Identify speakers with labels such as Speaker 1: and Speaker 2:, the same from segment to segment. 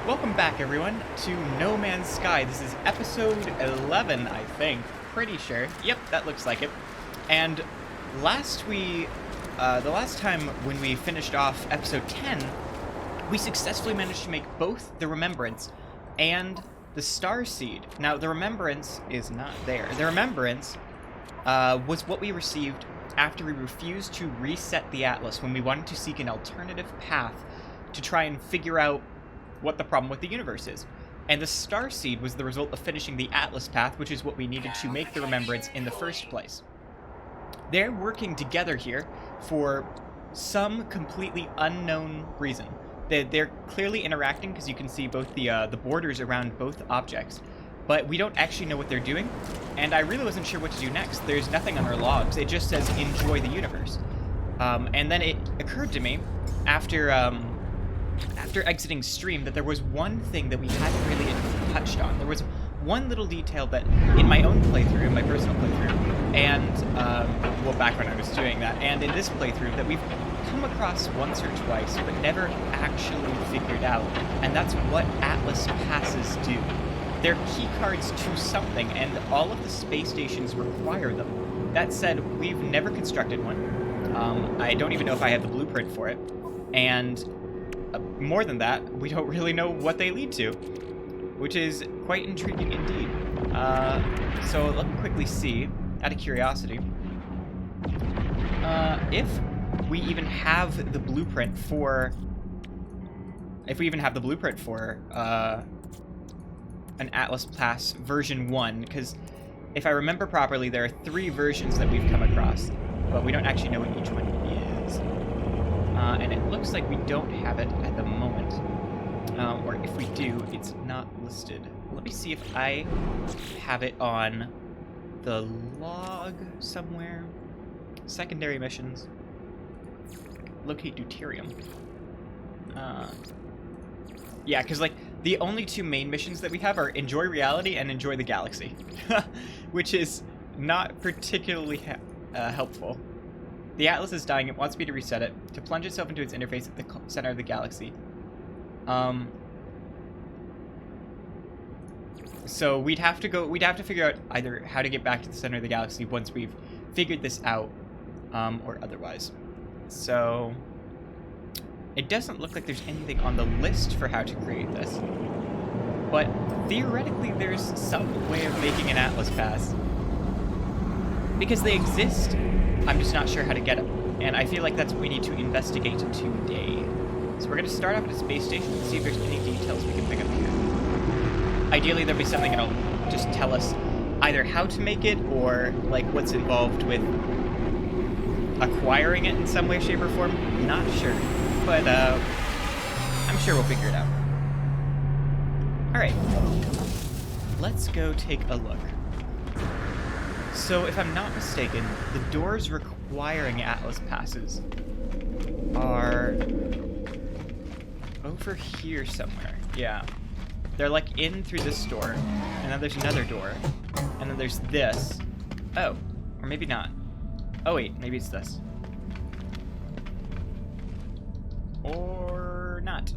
Speaker 1: Welcome back, everyone, to No Man's Sky. This is episode 11, I think. Pretty sure. Yep, that looks like it. And the last time when we finished off episode 10, we successfully managed to make both the Remembrance and the Star Seed. Now, the Remembrance is not there. The Remembrance was what we received after we refused to reset the Atlas when we wanted to seek an alternative path to try and figure out what the problem with the universe is. And the Star Seed was the result of finishing the Atlas path, which is what we needed to make the Remembrance in the first place. They're working together here for some completely unknown reason. They're clearly interacting because you can see both the borders around both objects, but we don't actually know what they're doing, and I really wasn't sure what to do next. There's nothing on our logs. It just says, enjoy the universe. And then it occurred to me, after exiting stream, that there was one thing that we hadn't really touched on. There was one little detail that in my own playthrough, my personal playthrough, and, back when I was doing that, and in this playthrough, that we've come across once or twice, but never actually figured out, and that's what Atlas passes do. They're key cards to something, and all of the space stations require them. That said, we've never constructed one. I don't even know if I have the blueprint for it, and more than that, we don't really know what they lead to, which is quite intriguing indeed. So let me quickly see, out of curiosity, if we even have the blueprint for... an Atlas Pass version 1, because if I remember properly, there are 3 versions that we've come across, but we don't actually know what each one is. And it looks like we don't have it at the moment. Or if we do, it's not listed. Let me see if I have it on the log somewhere. Secondary missions. Locate deuterium. Yeah, because, like, the only 2 main missions that we have are Enjoy Reality and Enjoy the Galaxy. Which is not particularly helpful. The Atlas is dying. It wants me to reset it, to plunge itself into its interface at the center of the galaxy. So we'd have to figure out either how to get back to the center of the galaxy once we've figured this out, or otherwise. So it doesn't look like there's anything on the list for how to create this. But theoretically, there's some way of making an Atlas pass. Because they exist, I'm just not sure how to get them. And I feel like that's what we need to investigate today. So we're going to start off at a space station and see if there's any details we can pick up here. Ideally, there'll be something that'll just tell us either how to make it or, like, what's involved with acquiring it in some way, shape, or form. Not sure. But, I'm sure we'll figure it out. Alright. Let's go take a look. So, if I'm not mistaken, the doors requiring Atlas passes are over here somewhere. Yeah. They're, like, in through this door, and then there's another door, and then there's this. Oh, or maybe not. Oh, wait, maybe it's this. Or not.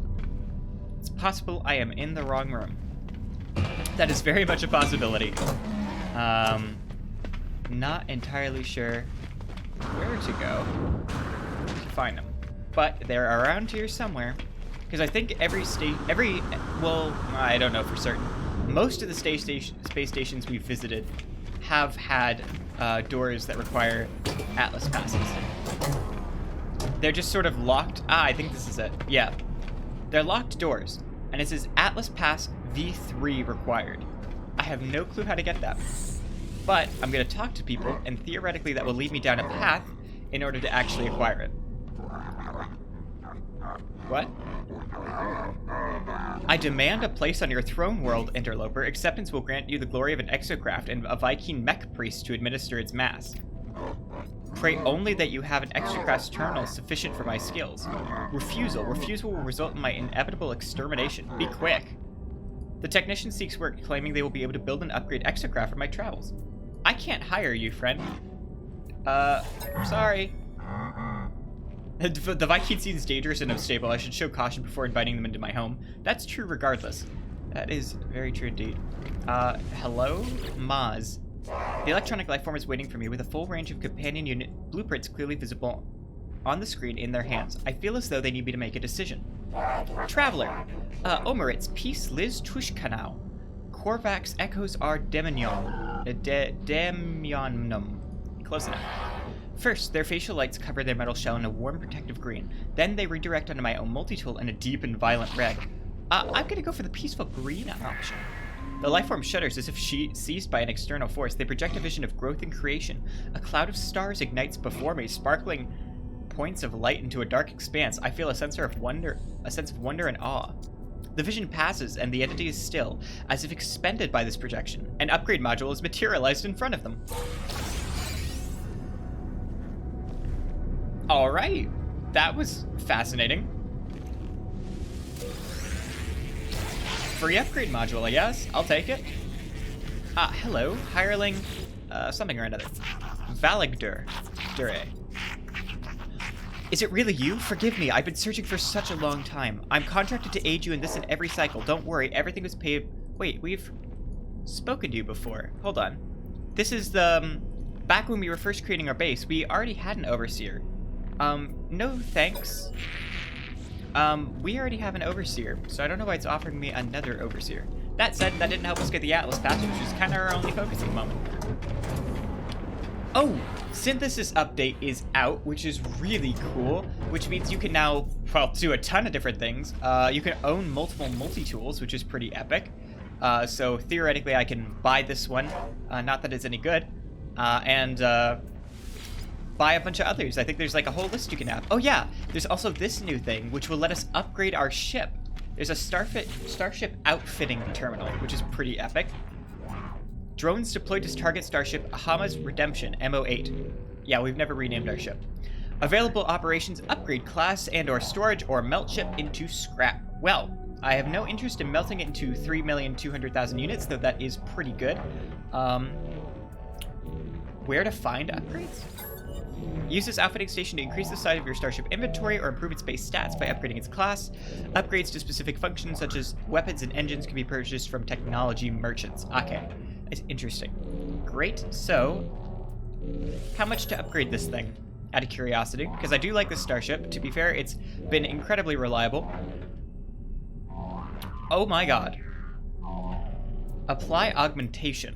Speaker 1: It's possible I am in the wrong room. That is very much a possibility. Not entirely sure where to go to find them. But they're around here somewhere. Because I think well, I don't know for certain. Most of the space stations we've visited have had doors that require Atlas passes. They're just sort of locked. I think this is it. Yeah. They're locked doors. And it says Atlas Pass V3 required. I have no clue how to get that. But I'm going to talk to people, and theoretically that will lead me down a path in order to actually acquire it. What? I demand a place on your throne world, interloper. Acceptance will grant you the glory of an exocraft and a Viking mech priest to administer its mass. Pray only that you have an exocraft terminal sufficient for my skills. Refusal will result in my inevitable extermination. Be quick. The technician seeks work, claiming they will be able to build and upgrade exocraft for my travels. I can't hire you, friend. Sorry. The Viking seems dangerous and unstable. I should show caution before inviting them into my home. That's true regardless. That is very true indeed. Hello? Maz. The electronic life form is waiting for me with a full range of companion unit blueprints clearly visible on the screen in their hands. I feel as though they need me to make a decision. Traveler. Omeritz, peace, Liz, Tushkanau. Korvax echoes are Demignon. Demionum. Close enough. First, their facial lights cover their metal shell in a warm protective green. Then they redirect onto my own multi-tool in a deep and violent red. I'm gonna go for the peaceful green option. The lifeform shudders as if seized by an external force. They project a vision of growth and creation. A cloud of stars ignites before me, sparkling points of light into a dark expanse. I feel a sense of wonder and awe. The vision passes, and the entity is still, as if expended by this projection. An upgrade module is materialized in front of them. All right, that was fascinating. Free upgrade module, I guess. I'll take it. Hello, hireling, something or another. Valigdur. Dure. Is it really you? Forgive me, I've been searching for such a long time. I'm contracted to aid you in this and every cycle. Don't worry, everything was paid. Wait, we've spoken to you before. Hold on. This is the, back when we were first creating our base, we already had an overseer. No thanks. We already have an overseer, so I don't know why it's offering me another overseer. That said, that didn't help us get the Atlas pass, which is kind of our only focus at the moment. Oh, synthesis update is out, which is really cool, which means you can now, well, do a ton of different things. You can own multiple multi-tools, which is pretty epic. So theoretically, I can buy this one, not that it's any good, and buy a bunch of others. I think there's like a whole list you can have. Oh yeah, there's also this new thing, which will let us upgrade our ship. There's a starship outfitting terminal, which is pretty epic. Drones deployed to target starship Hama's Redemption, MO8. Yeah, we've never renamed our ship. Available operations, upgrade class and or storage or melt ship into scrap. Well, I have no interest in melting it into 3,200,000 units, though that is pretty good. Where to find upgrades? Use this outfitting station to increase the size of your starship inventory or improve its base stats by upgrading its class. Upgrades to specific functions such as weapons and engines can be purchased from technology merchants. Okay, it's interesting. Great, so how much to upgrade this thing? Out of curiosity, because I do like this starship. To be fair, it's been incredibly reliable. Oh my god. Apply augmentation.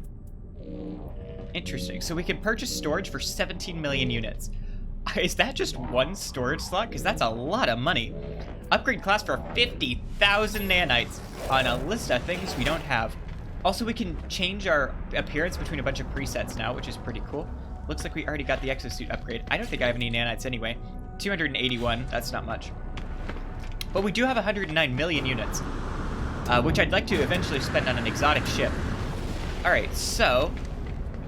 Speaker 1: Interesting. So we can purchase storage for 17 million units. Is that just one storage slot? Because that's a lot of money. Upgrade class for 50,000 nanites on a list of things we don't have. Also, we can change our appearance between a bunch of presets now, which is pretty cool. Looks like we already got the exosuit upgrade. I don't think I have any nanites anyway. 281, that's not much. But we do have 109 million units, which I'd like to eventually spend on an exotic ship. Alright, so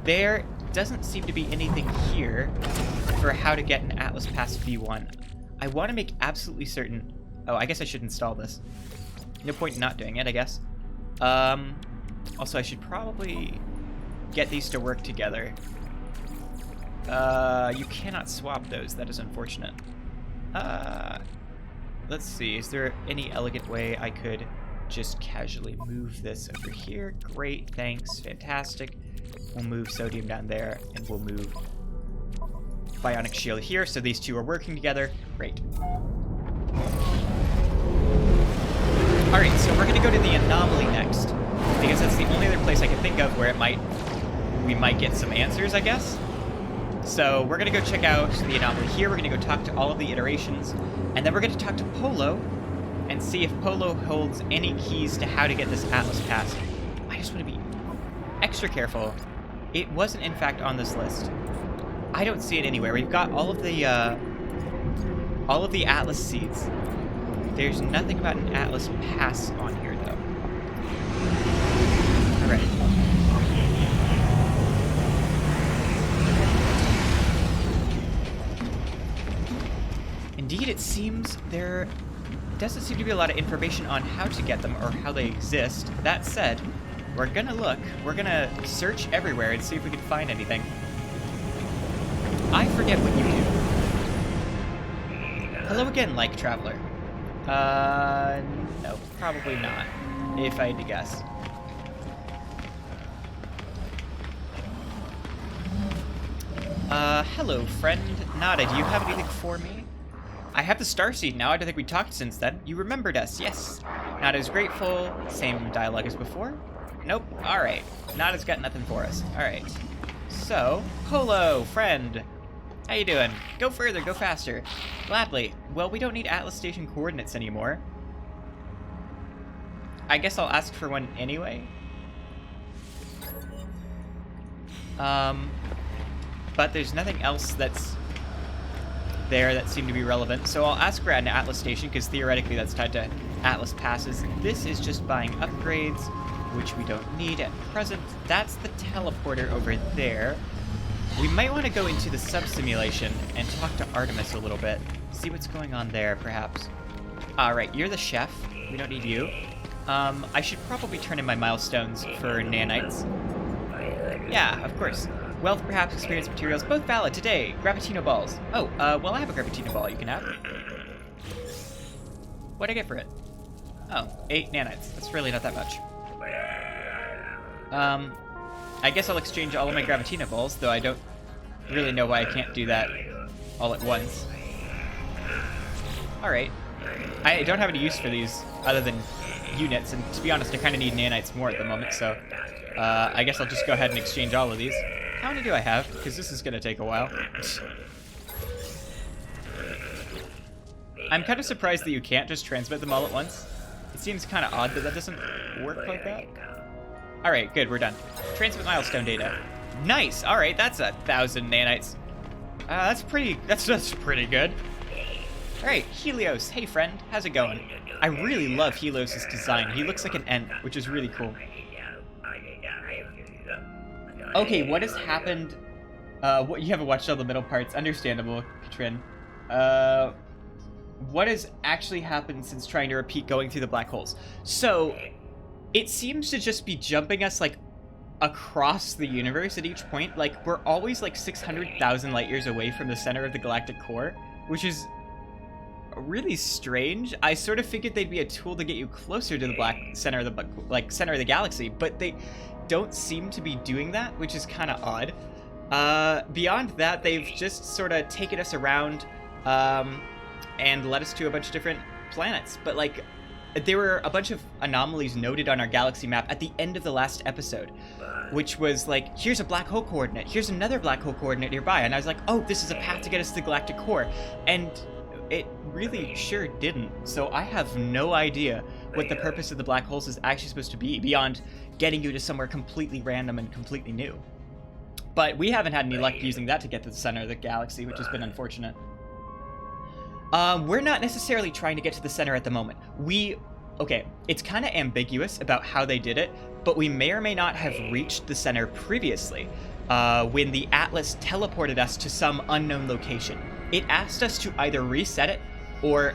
Speaker 1: there doesn't seem to be anything here for how to get an Atlas Pass V1. I want to make absolutely certain... Oh, I guess I should install this. No point in not doing it, I guess. Also, I should probably get these to work together. You cannot swap those. That is unfortunate. Let's see. Is there any elegant way I could just casually move this over here? Great, thanks. Fantastic. We'll move sodium down there, and we'll move bionic shield here, so these two are working together. Great. Alright, so we're gonna go to the anomaly next, because that's the only other place I can think of where we might get some answers, I guess. So we're gonna go check out the anomaly here. We're gonna go talk to all of the iterations, and then we're gonna talk to Polo and see if Polo holds any keys to how to get this Atlas Pass. I just want to be extra careful. It wasn't, in fact, on this list. I don't see it anywhere. We've got all of the Atlas seeds. There's nothing about an Atlas Pass on here, though. All right. Indeed, it seems there doesn't seem to be a lot of information on how to get them or how they exist. That said, we're gonna look. We're gonna search everywhere and see if we can find anything. I forget what you Hello again, like traveler. No, probably not, if I had to guess. Hello, friend. Nada, do you have anything for me? I have the starseed now. I don't think we talked since then. You remembered us, yes. Nada's grateful. Same dialogue as before. Nope. Alright. Nada's got nothing for us. Alright. So, Polo, friend. How you doing? Go further, go faster. Gladly. Well, we don't need Atlas Station coordinates anymore. I guess I'll ask for one anyway. But there's nothing else that's there that seemed to be relevant, so I'll ask for an Atlas Station, because theoretically that's tied to Atlas passes. This is just buying upgrades, which we don't need at present. That's the teleporter over there. We might want to go into the sub-simulation and talk to Artemis a little bit. See what's going on there, perhaps. Alright, you're the chef. We don't need you. I should probably turn in my milestones for nanites. Yeah, of course. Wealth, perhaps, experience, materials, both valid today. Gravitino balls. Oh, well, I have a Gravitino ball you can have. What'd I get for it? Oh, 8 nanites. That's really not that much. I guess I'll exchange all of my Gravitino balls, though I don't really know why I can't do that all at once. Alright. I don't have any use for these other than units, and to be honest, I kind of need nanites more at the moment, so I guess I'll just go ahead and exchange all of these. How many do I have? Because this is going to take a while. I'm kind of surprised that you can't just transmit them all at once. It seems kind of odd that that doesn't work like that. Alright, good, we're done. Transmit milestone data. Nice! Alright, that's 1,000 nanites. That's pretty good. Alright, Helios. Hey friend, how's it going? I really love Helios' design. He looks like an ant, which is really cool. Okay, what has happened? You haven't watched all the middle parts. Understandable, Katrin. What has actually happened since trying to repeat going through the black holes? So, it seems to just be jumping us, like, across the universe at each point. Like, we're always, like, 600,000 light years away from the center of the galactic core, which is really strange. I sort of figured they'd be a tool to get you closer to the black center of the, center of the galaxy, but they don't seem to be doing that, which is kind of odd. Beyond that, they've just sort of taken us around and led us to a bunch of different planets. But, like, there were a bunch of anomalies noted on our galaxy map at the end of the last episode, which was like, here's a black hole coordinate, here's another black hole coordinate nearby, and I was like, oh, this is a path to get us to the galactic core, and it really sure didn't. So I have no idea what the purpose of the black holes is actually supposed to be, beyond getting you to somewhere completely random and completely new. But we haven't had any luck using that to get to the center of the galaxy, which has been unfortunate. We're not necessarily trying to get to the center at the moment. Okay, it's kind of ambiguous about how they did it, but we may or may not have reached the center previously, when the Atlas teleported us to some unknown location. It asked us to either reset it, or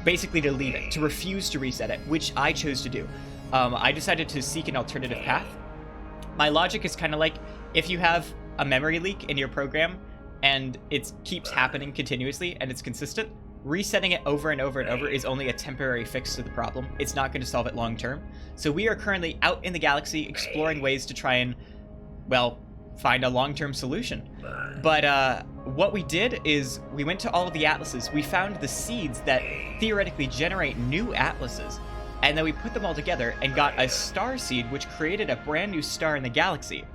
Speaker 1: basically to leave it, to refuse to reset it, which I chose to do. I decided to seek an alternative path. My logic is kind of like, if you have a memory leak in your program, and it keeps happening continuously, and it's consistent, resetting it over and over and over is only a temporary fix to the problem. It's not going to solve it long term. So we are currently out in the galaxy exploring ways to try and, well, find a long-term solution. But what we did is we went to all of the atlases. We found the seeds that theoretically generate new atlases, and then we put them all together and got a star seed, which created a brand new star in the galaxy.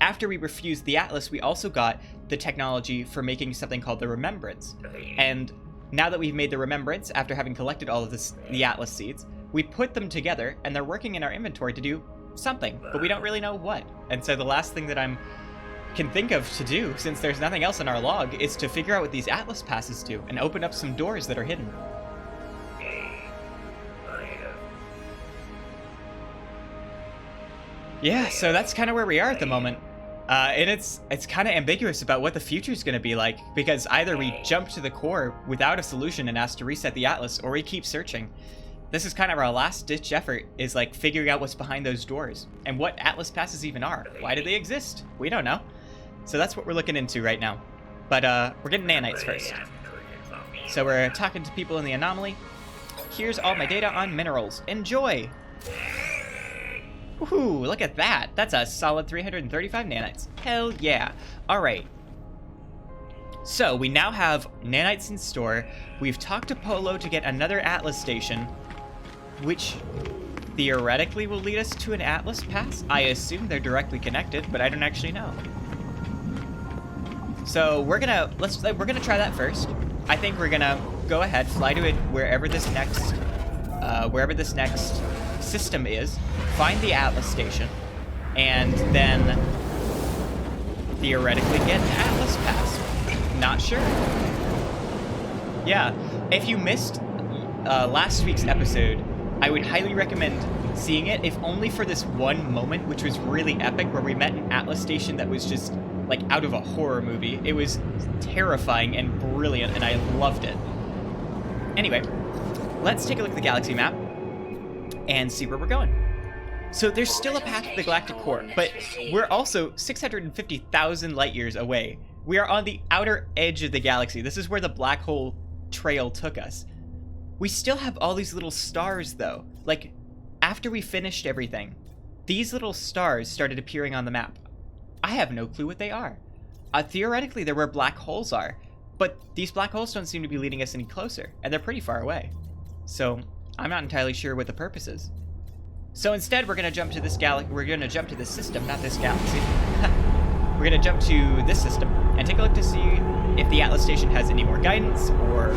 Speaker 1: After we refused the atlas, we also got the technology for making something called the Remembrance. And now that we've made the Remembrance, after having collected all of the atlas seeds, we put them together, and they're working in our inventory to do something, but we don't really know what. And so the last thing that I can think of to do, since there's nothing else in our log, is to figure out what these atlas passes do and open up some doors that are hidden. Yeah, so that's kind of where we are at the moment. And it's kind of ambiguous about what the future is going to be like, because either we jump to the core without a solution and ask to reset the atlas, or we keep searching. This is kind of our last-ditch effort, is like figuring out what's behind those doors, and what atlas passes even are. Why do they exist? We don't know. So that's what we're looking into right now. But we're getting nanites first. So we're talking to people in the anomaly. Here's all my data on minerals. Enjoy! Woohoo, look at that. That's a solid 335 nanites. Hell yeah. Alright. So, we now have nanites in store. We've talked to Polo to get another Atlas station, which theoretically will lead us to an Atlas pass. I assume they're directly connected, but I don't actually know. So we're gonna try that first. I think we're gonna go ahead, fly to it wherever this next system is, find the Atlas station, and then theoretically get an Atlas pass. Not sure. Yeah, if you missed last week's episode, I would highly recommend seeing it, if only for this one moment, which was really epic, where we met an Atlas station that was just like out of a horror movie. It was terrifying and brilliant, and I loved it. Anyway, let's take a look at the galaxy map and see where we're going. So there's still a path to the galactic core, but we're also 650,000 light years away. We are on the outer edge of the galaxy. This is where the black hole trail took us. We still have all these little stars, though. Like, after we finished everything, these little stars started appearing on the map. I have no clue what they are. Theoretically, they're where black holes are, but these black holes don't seem to be leading us any closer, and they're pretty far away. So, I'm not entirely sure what the purpose is. So instead, we're gonna jump to this system, not this galaxy. We're gonna jump to this system and take a look to see if the Atlas station has any more guidance, or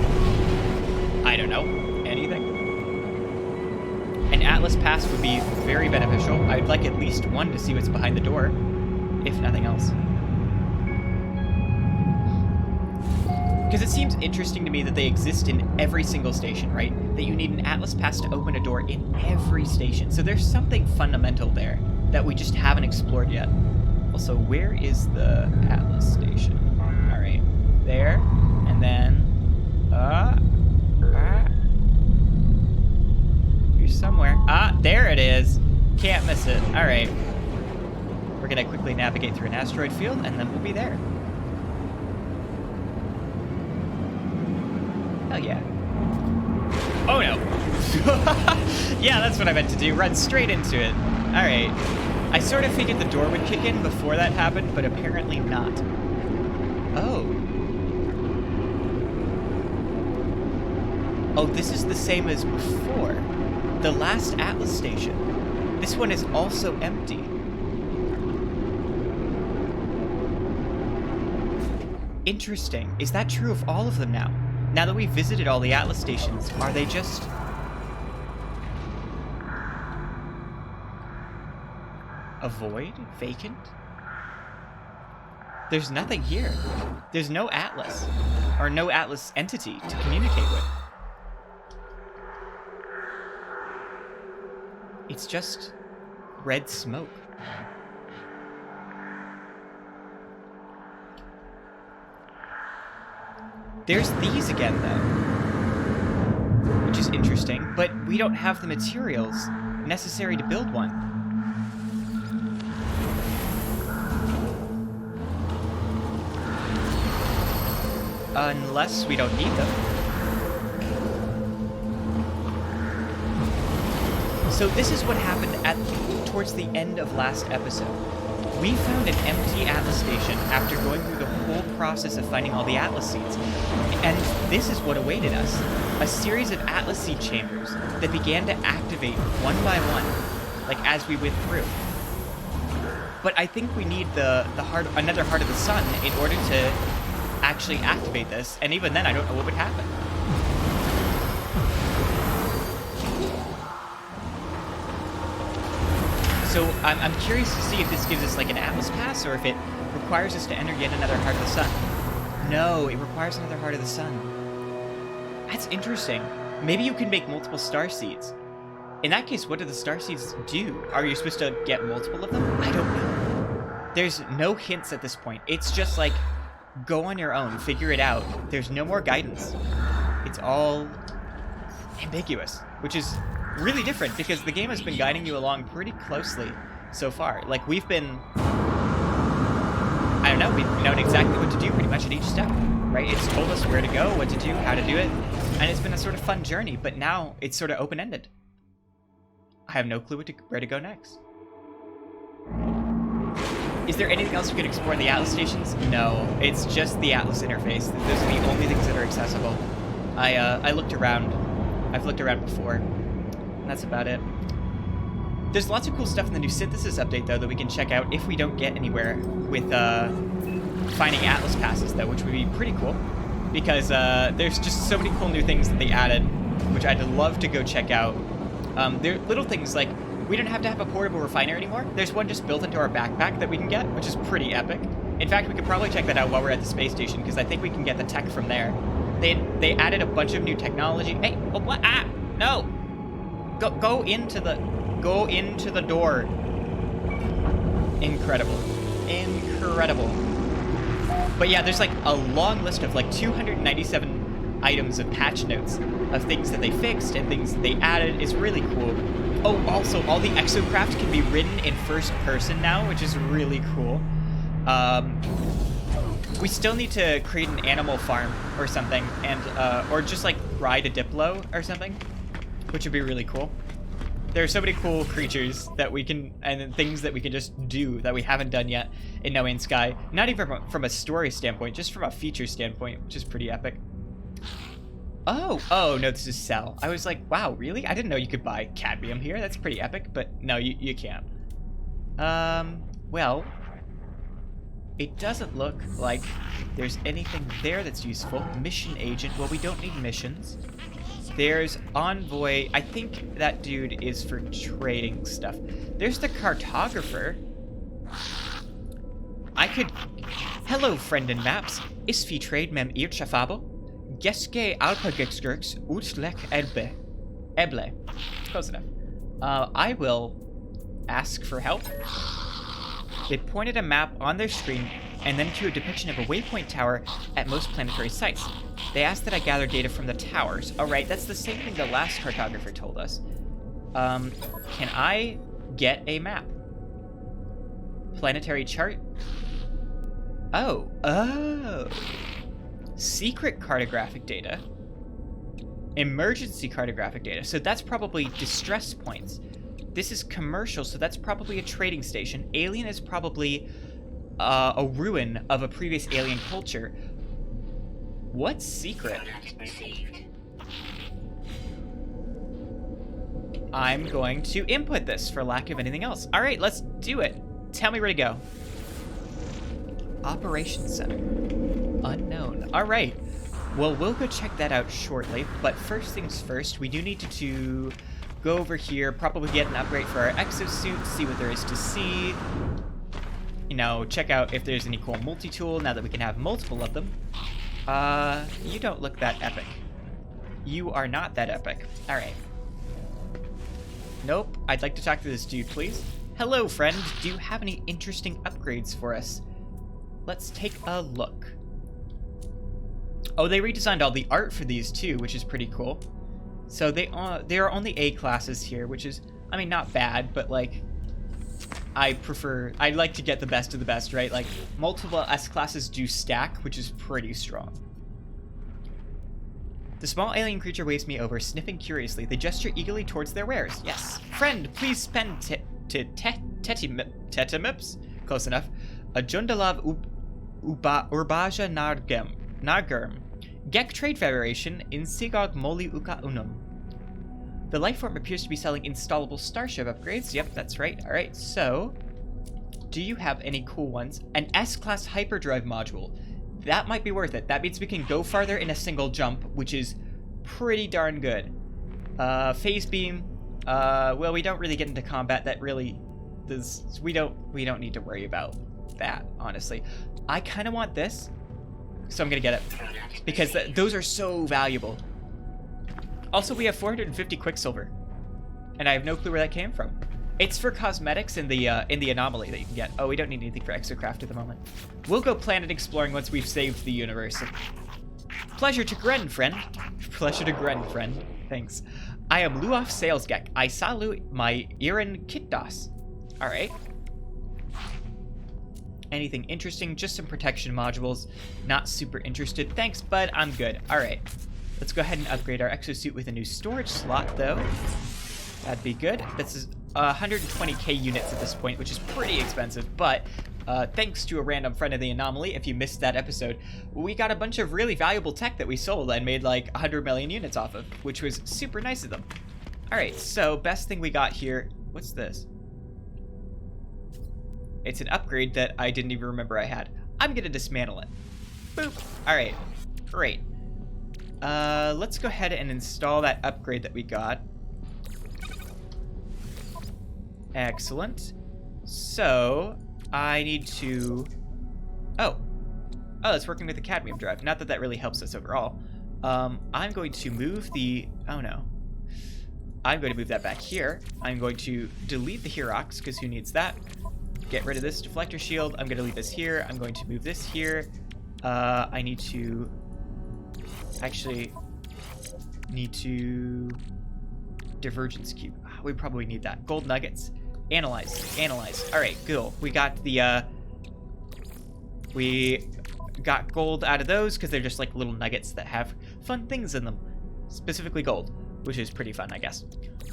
Speaker 1: I don't know, anything. An Atlas pass would be very beneficial. I'd like at least one to see what's behind the door, if nothing else. Because it seems interesting to me that they exist in every single station, right? That you need an Atlas pass to open a door in every station. So there's something fundamental there that we just haven't explored yet. Also, where is the Atlas station? All right, there, and then, here's somewhere. There it is. Can't miss it. All right. We're gonna quickly navigate through an asteroid field, and then we'll be there. Hell yeah. Oh no. Yeah, that's what I meant to do. Run straight into it. All right. I sort of figured the door would kick in before that happened, but apparently not. Oh. Oh, this is the same as before. The last Atlas station. This one is also empty. Interesting. Is that true of all of them now? Now that we've visited all the Atlas stations, are they just... a void? Vacant? There's nothing here. There's no Atlas. Or no Atlas entity to communicate with. It's just red smoke. There's these again, though. Which is interesting, but we don't have the materials necessary to build one. Unless we don't need them. So this is what happened towards the end of last episode. We found an empty Atlas station after going through the whole process of finding all the Atlas seeds. And this is what awaited us. A series of Atlas seed chambers that began to activate one by one, like as we went through. But I think we need another heart of the sun in order to actually activate this, and even then I don't know what would happen. So I'm curious to see if this gives us like an Atlas pass, or if it requires us to enter yet another heart of the sun. No, it requires another heart of the sun. That's interesting. Maybe you can make multiple star seeds. In that case, what do the star seeds do? Are you supposed to get multiple of them? I don't know. There's no hints at this point. It's just like, go on your own, figure it out. There's no more guidance. It's all ambiguous, which is really different because the game has been guiding you along pretty closely so far. Like, we've been... I don't know, we've known exactly what to do pretty much at each step, right? It's told us where to go, what to do, how to do it, and it's been a sort of fun journey, but now it's sort of open-ended. I have no clue where to go next. Is there anything else you can explore in the Atlas stations? No, it's just the Atlas interface. Those are the only things that are accessible. I looked around. I've looked around before. And that's about it. There's lots of cool stuff in the new synthesis update, though, that we can check out if we don't get anywhere with finding Atlas passes, though, which would be pretty cool. Because there's just so many cool new things that they added, which I'd love to go check out. There are little things like, we don't have to have a portable refiner anymore. There's one just built into our backpack that we can get, which is pretty epic. In fact, we could probably check that out while we're at the space station, because I think we can get the tech from there. They added a bunch of new technology. Hey, oh, what? Ah, no! Go into the door. Incredible. Incredible. But yeah, there's like a long list of like 297 items of patch notes of things that they fixed and things that they added. It's really cool. Oh, also, all the exocraft can be ridden in first person now, which is really cool. We still need to create an animal farm or something, and or just like ride a Diplo or something, which would be really cool. There are so many cool creatures that we can, and things that we can just do that we haven't done yet in No Man's Sky. Not even from a story standpoint, just from a feature standpoint, which is pretty epic. Oh, no, this is Cell. I was like, wow, really? I didn't know you could buy cadmium here. That's pretty epic, but no, you can't. Well, it doesn't look like there's anything there that's useful. Mission agent, well, we don't need missions. There's envoy. I think that dude is for trading stuff. There's the cartographer. I could... Hello, friend in maps. Isfi trade mem irchafabo. Geske alpagexgerx utlek eble. Close enough. I will ask for help. They pointed a map on their screen and then to a depiction of a waypoint tower at most planetary sites. They asked that I gather data from the towers. Alright, that's the same thing the last cartographer told us. Can I get a map? Planetary chart? Oh. Secret cartographic data. Emergency cartographic data. So that's probably distress points. This is commercial, so that's probably a trading station. Alien is probably a ruin of a previous alien culture. What's secret? I'm going to input this for lack of anything else. All right, let's do it. Tell me where to go. Operations Center. Unknown. All right. Well, we'll go check that out shortly. But first things first, we do need to go over here, probably get an upgrade for our exosuit, see what there is to see. You know, check out if there's any cool multi-tool now that we can have multiple of them. You don't look that epic. You are not that epic. All right. Nope. I'd like to talk to this dude, please. Hello, friend. Do you have any interesting upgrades for us? Let's take a look. Oh, they redesigned all the art for these too, which is pretty cool. So there are only A classes here, which is, I mean, not bad, but like, I like to get the best of the best, right? Like, multiple S classes do stack, which is pretty strong. The small alien creature waves me over, sniffing curiously. They gesture eagerly towards their wares. Yes. Friend, please spend tetimips. Close enough. A Jundalav urbaja nargum. Gek Trade Federation in Sigog Moli Uka Unum. The lifeform appears to be selling installable starship upgrades. Yep, that's right. All right, so do you have any cool ones? An S-class hyperdrive module. That might be worth it. That means we can go farther in a single jump, which is pretty darn good. Phase beam. Well, we don't really get into combat. That really does. We don't need to worry about that, honestly. I kind of want this, so I'm gonna get it because those are so valuable. Also, we have 450 Quicksilver, and I have no clue where that came from. It's for cosmetics in the anomaly that you can get. Oh, we don't need anything for exocraft at the moment. We'll go planet exploring once we've saved the universe. Pleasure to Gren, friend. Pleasure to Gren, friend. Thanks. I am Luof Salesgek. I salute my Iran Kitdos. All right. Anything interesting? Just some protection modules. Not super interested. Thanks, bud. I'm good. All right. Let's go ahead and upgrade our exosuit with a new storage slot, though. That'd be good. This is 120k units at this point, which is pretty expensive, but thanks to a random friend of the anomaly, if you missed that episode, we got a bunch of really valuable tech that we sold and made like 100 million units off of, which was super nice of them. All right, so best thing we got here. What's this? It's an upgrade that I didn't even remember I had. I'm gonna dismantle it. Boop. All right, great. Let's go ahead and install that upgrade that we got. Excellent. So I need to... Oh, it's working with the cadmium drive. Not that that really helps us overall. I'm going to move the... Oh, no. I'm going to move that back here. I'm going to delete the Herox, because who needs that? Get rid of this deflector shield. I'm going to leave this here. I'm going to move this here. I need to... Actually, need to... Divergence cube. We probably need that. Gold nuggets. Analyze. All right, cool. We got the, we got gold out of those because they're just like little nuggets that have fun things in them. Specifically gold, which is pretty fun, I guess.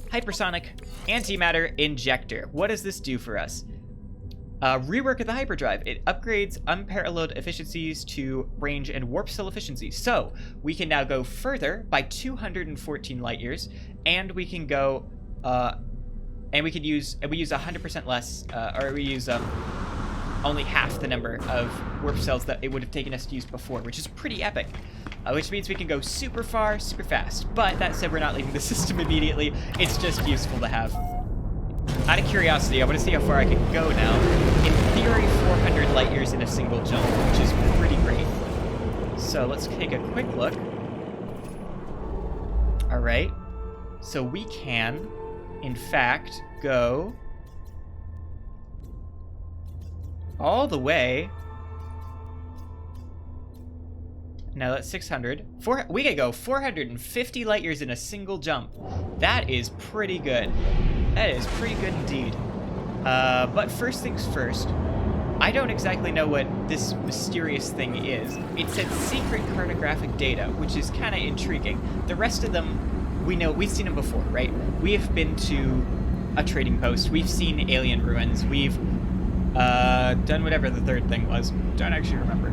Speaker 1: Hypersonic antimatter injector. What does this do for us? Rework of the hyperdrive. It upgrades unparalleled efficiencies to range and warp cell efficiency. So we can now go further by 214 light years, and we can go, and we use 100% less, or we use only half the number of warp cells that it would have taken us to use before, which is pretty epic. Which means we can go super far, super fast. But that said, we're not leaving the system immediately. It's just useful to have. Out of curiosity, I want to see how far I can go now. In theory, 400 light years in a single jump, which is pretty great. So let's take a quick look. All right. So we can, in fact, go all the way. Now that's 600. We could go 450 light years in a single jump. That is pretty good. That is pretty good indeed. But first things first, I don't exactly know what this mysterious thing is. It said secret cartographic data, which is kind of intriguing. The rest of them, we know, we've seen them before, right? We have been to a trading post. We've seen alien ruins. We've done whatever the third thing was. Don't actually remember.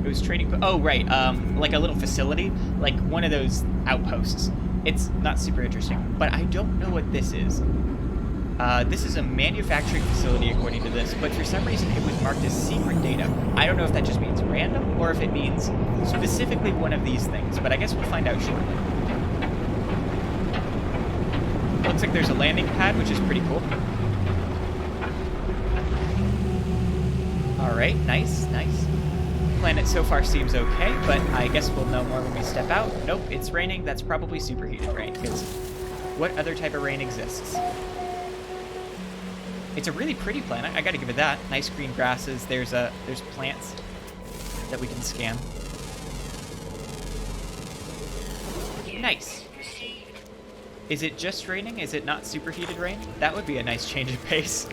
Speaker 1: It was trading. Oh, right. Like a little facility, like one of those outposts. It's not super interesting, but I don't know what this is. This is a manufacturing facility, according to this, but for some reason it was marked as secret data. I don't know if that just means random or if it means specifically one of these things, but I guess we'll find out shortly. Looks like there's a landing pad, which is pretty cool. All right, nice. Planet so far seems okay, but I guess we'll know more when we step out. Nope, it's raining. That's probably superheated rain, because what other type of rain exists? It's a really pretty planet. I gotta give it that. Nice green grasses. There's plants that we can scan. Nice. Is it just raining? Is it not superheated rain? That would be a nice change of pace.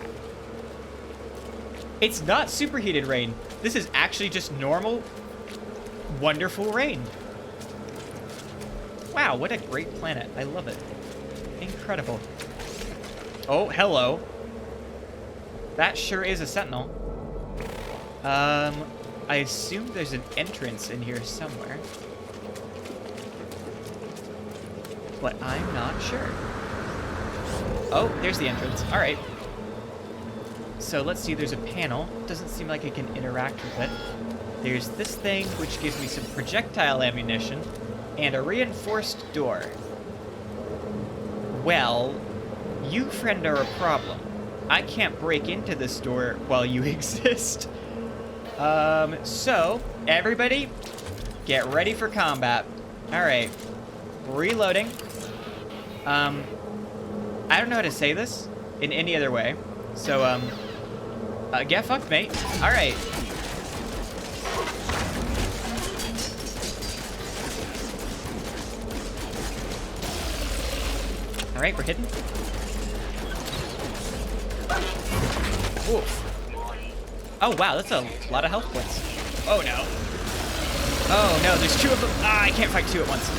Speaker 1: It's not superheated rain. This is actually just normal, wonderful rain. Wow, what a great planet. I love it. Incredible. Oh, hello. That sure is a sentinel. I assume there's an entrance in here somewhere. But I'm not sure. Oh, there's the entrance. All right. So let's see, there's a panel. Doesn't seem like I can interact with it. There's this thing, which gives me some projectile ammunition, and a reinforced door. Well, you, friend, are a problem. I can't break into this door while you exist. So, everybody, get ready for combat. Alright. Reloading. I don't know how to say this in any other way. So, get fucked, mate. Alright. Alright, we're hidden. Oof. Oh, wow, that's a lot of health points. Oh, no. Oh, no, there's two of them. Ah, I can't fight two at once.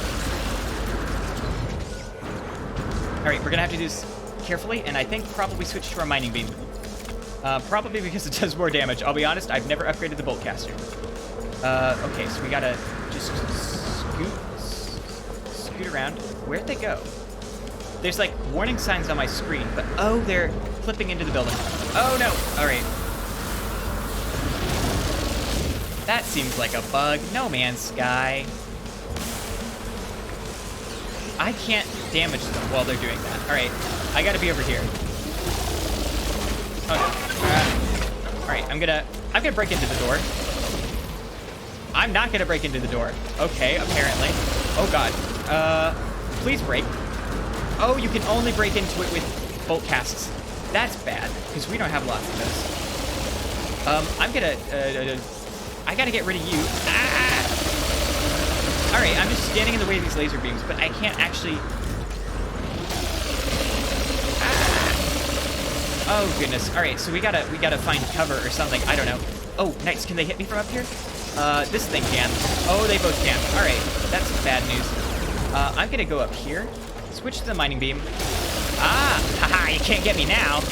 Speaker 1: All right, we're going to have to do this carefully, and I think probably switch to our mining beam. Probably because it does more damage. I'll be honest, I've never upgraded the bolt caster. Okay, so we got to just scoot around. Where'd they go? There's, like, warning signs on my screen, but, oh, they're flipping into the building. Oh, no. All right. That seems like a bug. No Man's Sky. I can't damage them while they're doing that. All right, I gotta be over here. Oh no. All right, I'm gonna break into the door. I'm not gonna break into the door. Okay, apparently. Oh god. Please break. Oh, you can only break into it with bolt casts. That's bad because we don't have lots of those. I gotta get rid of you. Ah! All right, I'm just standing in the way of these laser beams, but I can't actually. Ah! Oh goodness! All right, so we gotta find cover or something. I don't know. Oh, nice. Can they hit me from up here? This thing can. Oh, they both can. All right, that's bad news. I'm gonna go up here, switch to the mining beam. Ah, haha! You can't get me now.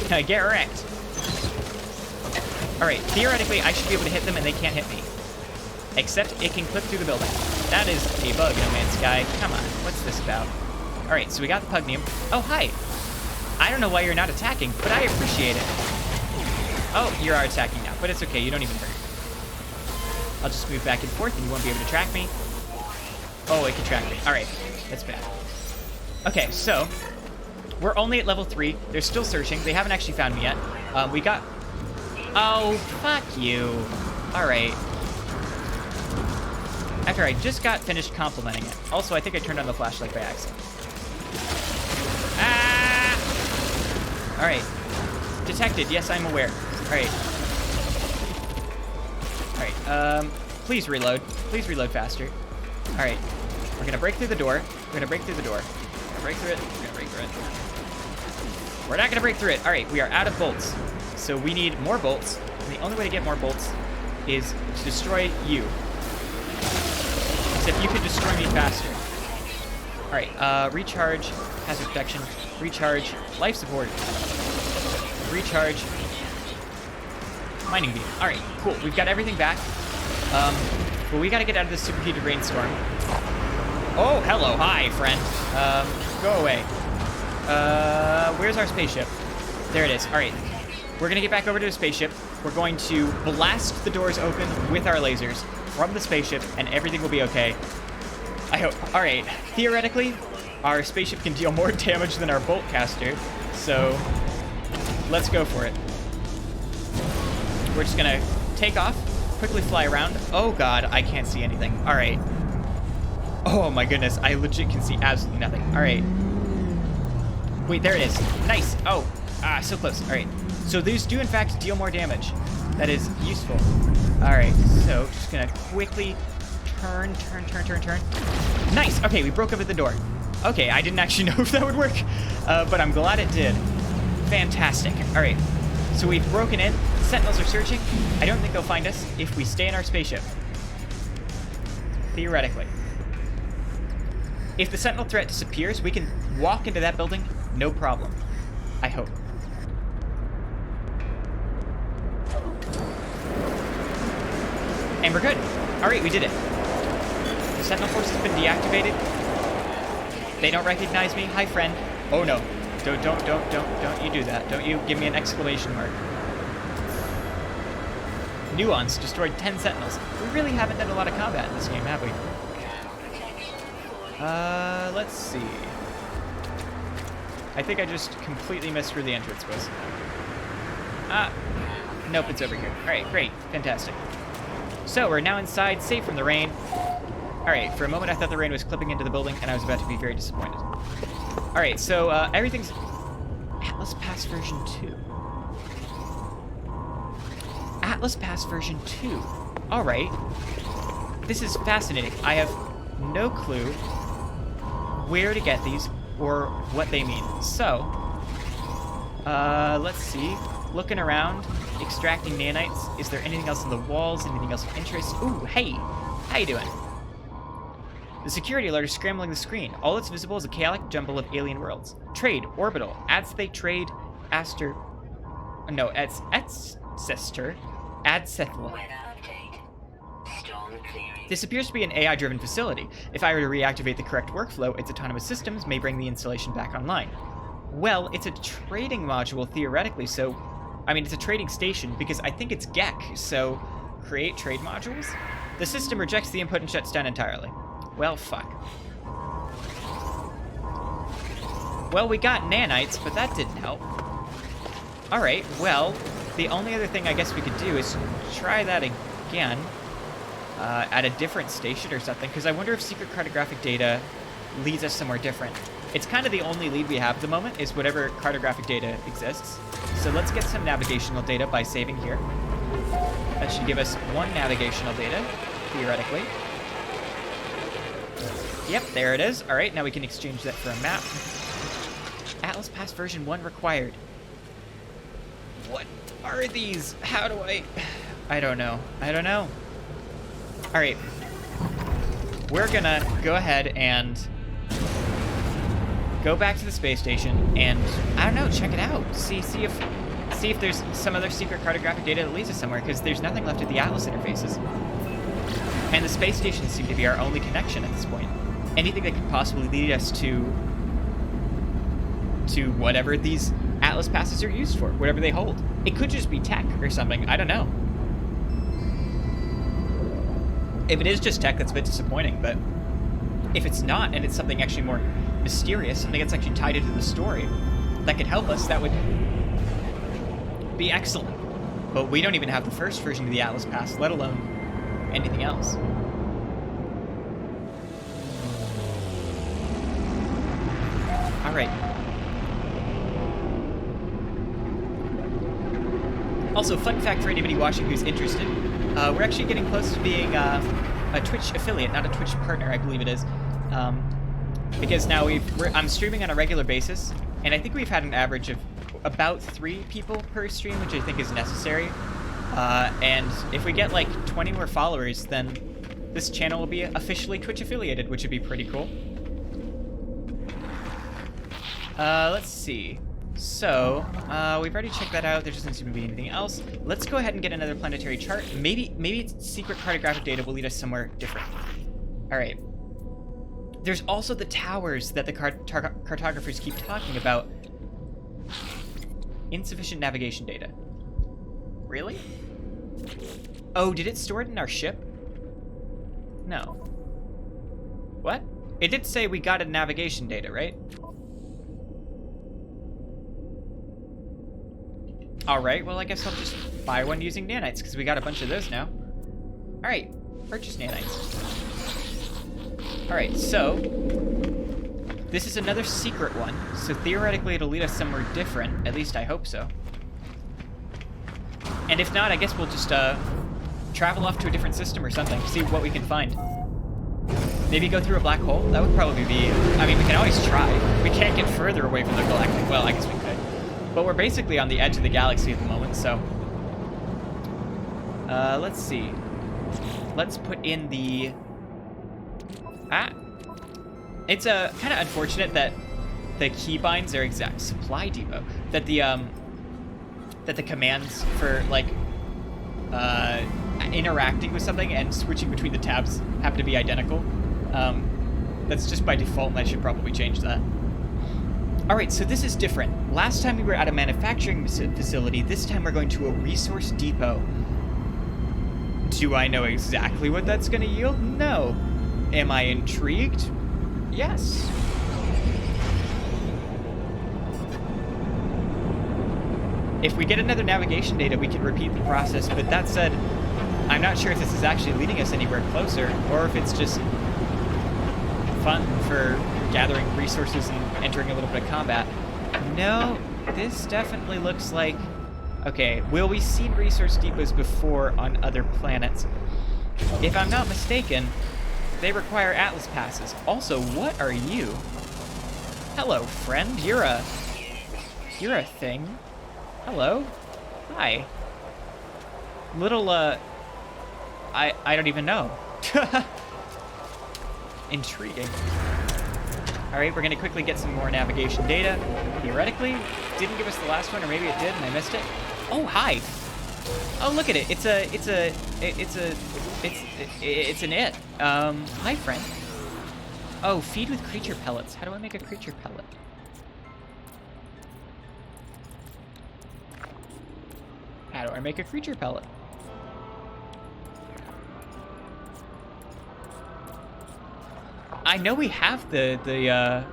Speaker 1: Get wrecked. All right, theoretically, I should be able to hit them, and they can't hit me. Except it can clip through the building. That is a bug, No Man's Sky. Come on, what's this about? All right, so we got the Pugnium. Oh, hi. I don't know why you're not attacking, but I appreciate it. Oh, you are attacking now, but it's okay. You don't even hurt. I'll just move back and forth, and you won't be able to track me. Oh, it can track me. All right, that's bad. Okay, so we're only at level 3. They're still searching. They haven't actually found me yet. We got... Oh, fuck you. All right. After I just got finished complimenting it. Also, I think I turned on the flashlight by accident. Ah! All right. Detected. Yes, I'm aware. All right. All right. Please reload. Please reload faster. All right. We're gonna break through the door. We're gonna break through the door. We're gonna break through it. We're gonna break through it. We're not gonna break through it. All right. We are out of bolts. So we need more bolts, and the only way to get more bolts is to destroy you. Except you could destroy me faster. All right, recharge, hazard protection, recharge, life support, recharge, mining beam. All right, cool. We've got everything back. But we got to get out of this superheated rainstorm. Oh, hello, hi, friend. Go away. Where's our spaceship? There it is. All right. We're going to get back over to the spaceship. We're going to blast the doors open with our lasers from the spaceship, and everything will be okay. I hope. All right. Theoretically, our spaceship can deal more damage than our bolt caster, so let's go for it. We're just going to take off, quickly fly around. Oh, God, I can't see anything. All right. Oh, my goodness. I legit can see absolutely nothing. All right. Wait, there it is. Nice. Oh, so close. All right. So these do, in fact, deal more damage. That is useful. All right, so just gonna quickly turn. Nice. Okay, we broke open the door. Okay, I didn't actually know if that would work, but I'm glad it did. Fantastic. All right, so we've broken in. Sentinels are searching. I don't think they'll find us if we stay in our spaceship. Theoretically. If the Sentinel threat disappears, we can walk into that building, no problem. I hope. And we're good. All right, we did it. The Sentinel Force has been deactivated. They don't recognize me. Hi, friend. Oh no! Don't you do that? Don't you give me an exclamation mark. Nuance destroyed 10 Sentinels. We really haven't done a lot of combat in this game, have we? Let's see. I think I just completely missed where the entrance was. Nope, it's over here. All right, great, fantastic. So we're now inside, safe from the rain. All right, for a moment I thought the rain was clipping into the building, and I was about to be very disappointed. All right, so everything's Atlas Pass version 2. Atlas Pass version 2. All right. This is fascinating. I have no clue where to get these or what they mean. So, let's see. Looking around. extracting nanites. Is there anything else on the walls? Anything else of interest? Ooh, hey! How you doing? The security alert is scrambling the screen. All that's visible is a chaotic jumble of alien worlds. Trade, orbital, adstate trade, aster... No, it's ancestor, adsethl. This appears to be an AI-driven facility. If I were to reactivate the correct workflow, its autonomous systems may bring the installation back online. Well, it's a trading module, theoretically, so... I mean, it's a trading station, because I think it's GEC, so... Create trade modules? The system rejects the input and shuts down entirely. Well, fuck. Well, we got nanites, but that didn't help. Alright, well, the only other thing I guess we could do is try that again. At a different station or something, because I wonder if secret cartographic data leads us somewhere different. It's kind of the only lead we have at the moment, is whatever cartographic data exists. So let's get some navigational data by saving here. That should give us 1 navigational data, theoretically. Yep, there it is. Alright, now we can exchange that for a map. Atlas Pass version 1 required. What are these? How do I don't know. I don't know. Alright. We're gonna go ahead and go back to the space station and, I don't know, check it out. See if there's some other secret cartographic data that leads us somewhere, because there's nothing left at the Atlas interfaces. And the space stations seem to be our only connection at this point. Anything that could possibly lead us to whatever these Atlas passes are used for, whatever they hold. It could just be tech or something, I don't know. If it is just tech, that's a bit disappointing, but if it's not, and it's something actually more mysterious, something that's actually tied into the story, that could help us, that would be excellent. But we don't even have the first version of the Atlas Pass, let alone anything else. Alright. Also, fun fact for anybody watching who's interested, we're actually getting close to being a Twitch affiliate, not a Twitch partner, I believe it is. Because now I'm streaming on a regular basis, and I think we've had an average of about 3 people per stream, which I think is necessary. And if we get like 20 more followers, then this channel will be officially Twitch affiliated, which would be pretty cool. Let's see. So, we've already checked that out. There doesn't seem to be anything else. Let's go ahead and get another planetary chart. Maybe secret cartographic data will lead us somewhere different. Alright. There's also the towers that the cartographers keep talking about. Insufficient navigation data. Really? Oh, did it store it in our ship? No. What? It did say we got a navigation data, right? Alright, well I guess I'll just buy one using nanites, because we got a bunch of those now. Alright, purchase nanites. Alright, so this is another secret one, so theoretically it'll lead us somewhere different. At least I hope so. And if not, I guess we'll just travel off to a different system or something, see what we can find. Maybe go through a black hole? That would probably be... I mean, we can always try. We can't get further away from the galactic... Well, I guess we could. But we're basically on the edge of the galaxy at the moment, so... let's see. Let's put in the... It's kind of unfortunate that the keybinds are exact supply depot. That the commands for, like, interacting with something and switching between the tabs happen to be identical. That's just by default, and I should probably change that. Alright, so this is different. Last time we were at a manufacturing facility, this time we're going to a resource depot. Do I know exactly what that's going to yield? No. Am I intrigued? Yes. If we get another navigation data, we can repeat the process, but that said, I'm not sure if this is actually leading us anywhere closer, or if it's just fun for gathering resources and entering a little bit of combat. No, this definitely looks like... Okay, well, we've seen resource depots before on other planets. If I'm not mistaken, they require Atlas passes. Also, what are you? Hello, friend. You're a thing. Hello. Hi. Little, I don't even know. Intriguing. All right, we're gonna quickly get some more navigation data. Theoretically, didn't give us the last one, or maybe it did and I missed it. Oh, hi. Oh, look at it. It's an it. Hi, friend. Oh, feed with creature pellets. How do I make a creature pellet? How do I make a creature pellet? I know we have the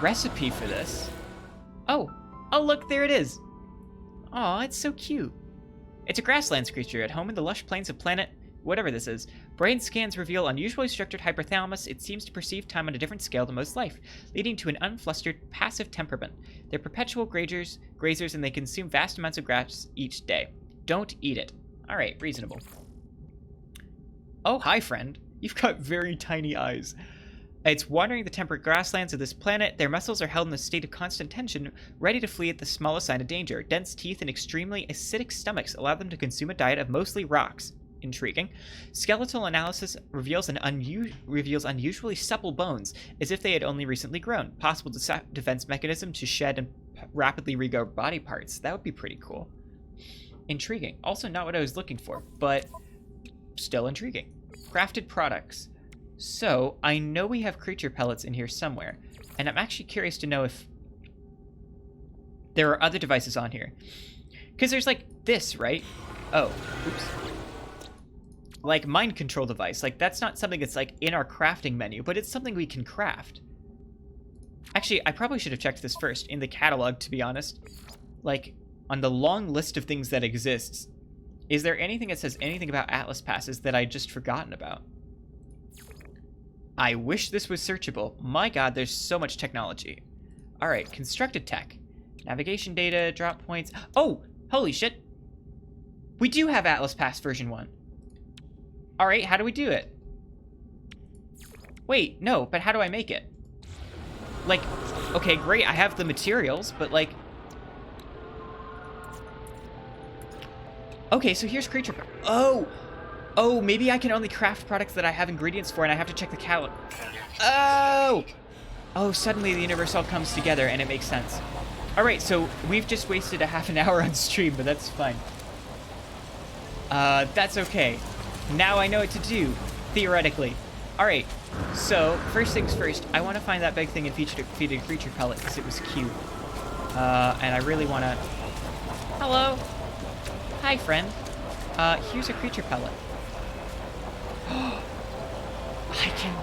Speaker 1: recipe for this. Oh, look, there it is. Oh, it's so cute. It's a grasslands creature at home in the lush plains of planet whatever this is. Brain scans reveal unusually structured hypothalamus. It seems to perceive time on a different scale than most life, leading to an unflustered, passive temperament. They're perpetual grazers, and they consume vast amounts of grass each day. Don't eat it. All right, reasonable. Oh, hi, friend. You've got very tiny eyes. It's wandering the temperate grasslands of this planet. Their muscles are held in a state of constant tension, ready to flee at the smallest sign of danger. Dense teeth and extremely acidic stomachs allow them to consume a diet of mostly rocks. Intriguing. Skeletal analysis reveals unusually supple bones, as if they had only recently grown. Possible defense mechanism to shed and rapidly regrow body parts. That would be pretty cool. Intriguing. Also not what I was looking for, but still intriguing. Crafted products. So, I know we have creature pellets in here somewhere, and I'm actually curious to know if there are other devices on here. Because there's like this, right? Oh, oops. Like mind control device. Like that's not something that's like in our crafting menu, but it's something we can craft. Actually, I probably should have checked this first in the catalog, to be honest. Like, on the long list of things that exists, is there anything that says anything about Atlas passes that I'd just forgotten about? I wish this was searchable. My god, there's so much technology. Alright, constructed tech. Navigation data, drop points. Oh, holy shit. We do have Atlas Pass version 1. Alright, how do we do it? Wait, no, but how do I make it? Like, okay, great, I have the materials, but like... Okay, so here's creature... Oh, maybe I can only craft products that I have ingredients for, and I have to check the catalog. Oh, suddenly the universe all comes together, and it makes sense. Alright, so we've just wasted a half an hour on stream, but that's fine. That's okay. Now I know what to do, theoretically. Alright, so, first things first, I want to find that big thing and feed a creature pellet, because it was cute. And I really want to... Hello? Hi, friend. Here's a creature pellet. I can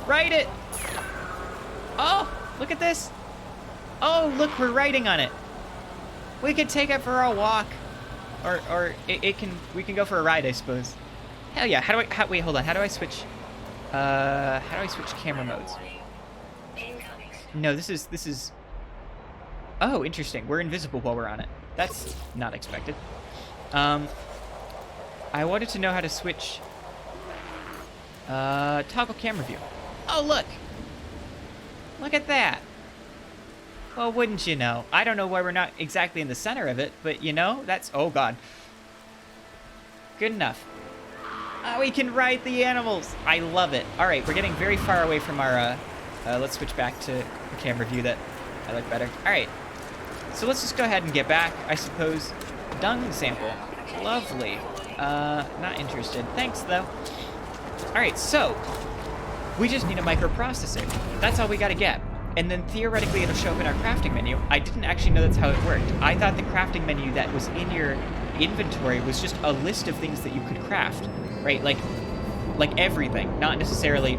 Speaker 1: write it. Oh, look at this. Oh, look, we're writing on it. We could take it for a walk, or we can go for a ride, I suppose. Hell yeah! Wait, hold on. How do I switch? Camera modes? No, this is. Oh, interesting. We're invisible while we're on it. That's not expected. I wanted to know how to switch. Toggle camera view. Oh, look! Look at that! Well, wouldn't you know? I don't know why we're not exactly in the center of it, but you know, that's... Oh, God. Good enough. We can ride the animals! I love it. Alright, we're getting very far away from our, let's switch back to the camera view that I like better. Alright. So let's just go ahead and get back, I suppose. Dung sample. Lovely. Not interested. Thanks, though. Alright, so, we just need a microprocessor. That's all we gotta get. And then theoretically it'll show up in our crafting menu. I didn't actually know that's how it worked. I thought the crafting menu that was in your inventory was just a list of things that you could craft, right? Like everything, not necessarily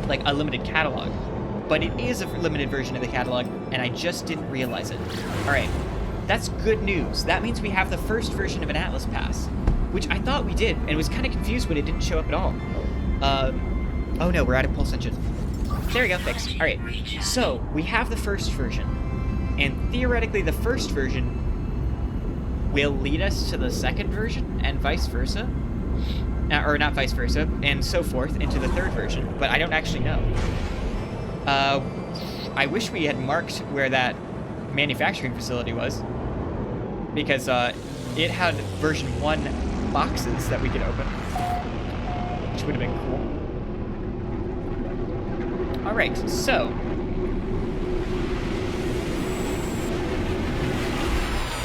Speaker 1: like a limited catalog. But it is a limited version of the catalog, and I just didn't realize it. Alright, that's good news. That means we have the first version of an Atlas Pass, which I thought we did, and was kind of confused when it didn't show up at all. Oh no, we're out of pulse engine. There we go, fixed. Alright, so we have the first version, and theoretically the first version will lead us to the second version, and vice versa. Or not vice versa, and so forth, into the third version, but I don't actually know. I wish we had marked where that manufacturing facility was. because it had version 1 boxes that we could open, which would have been cool. All right, so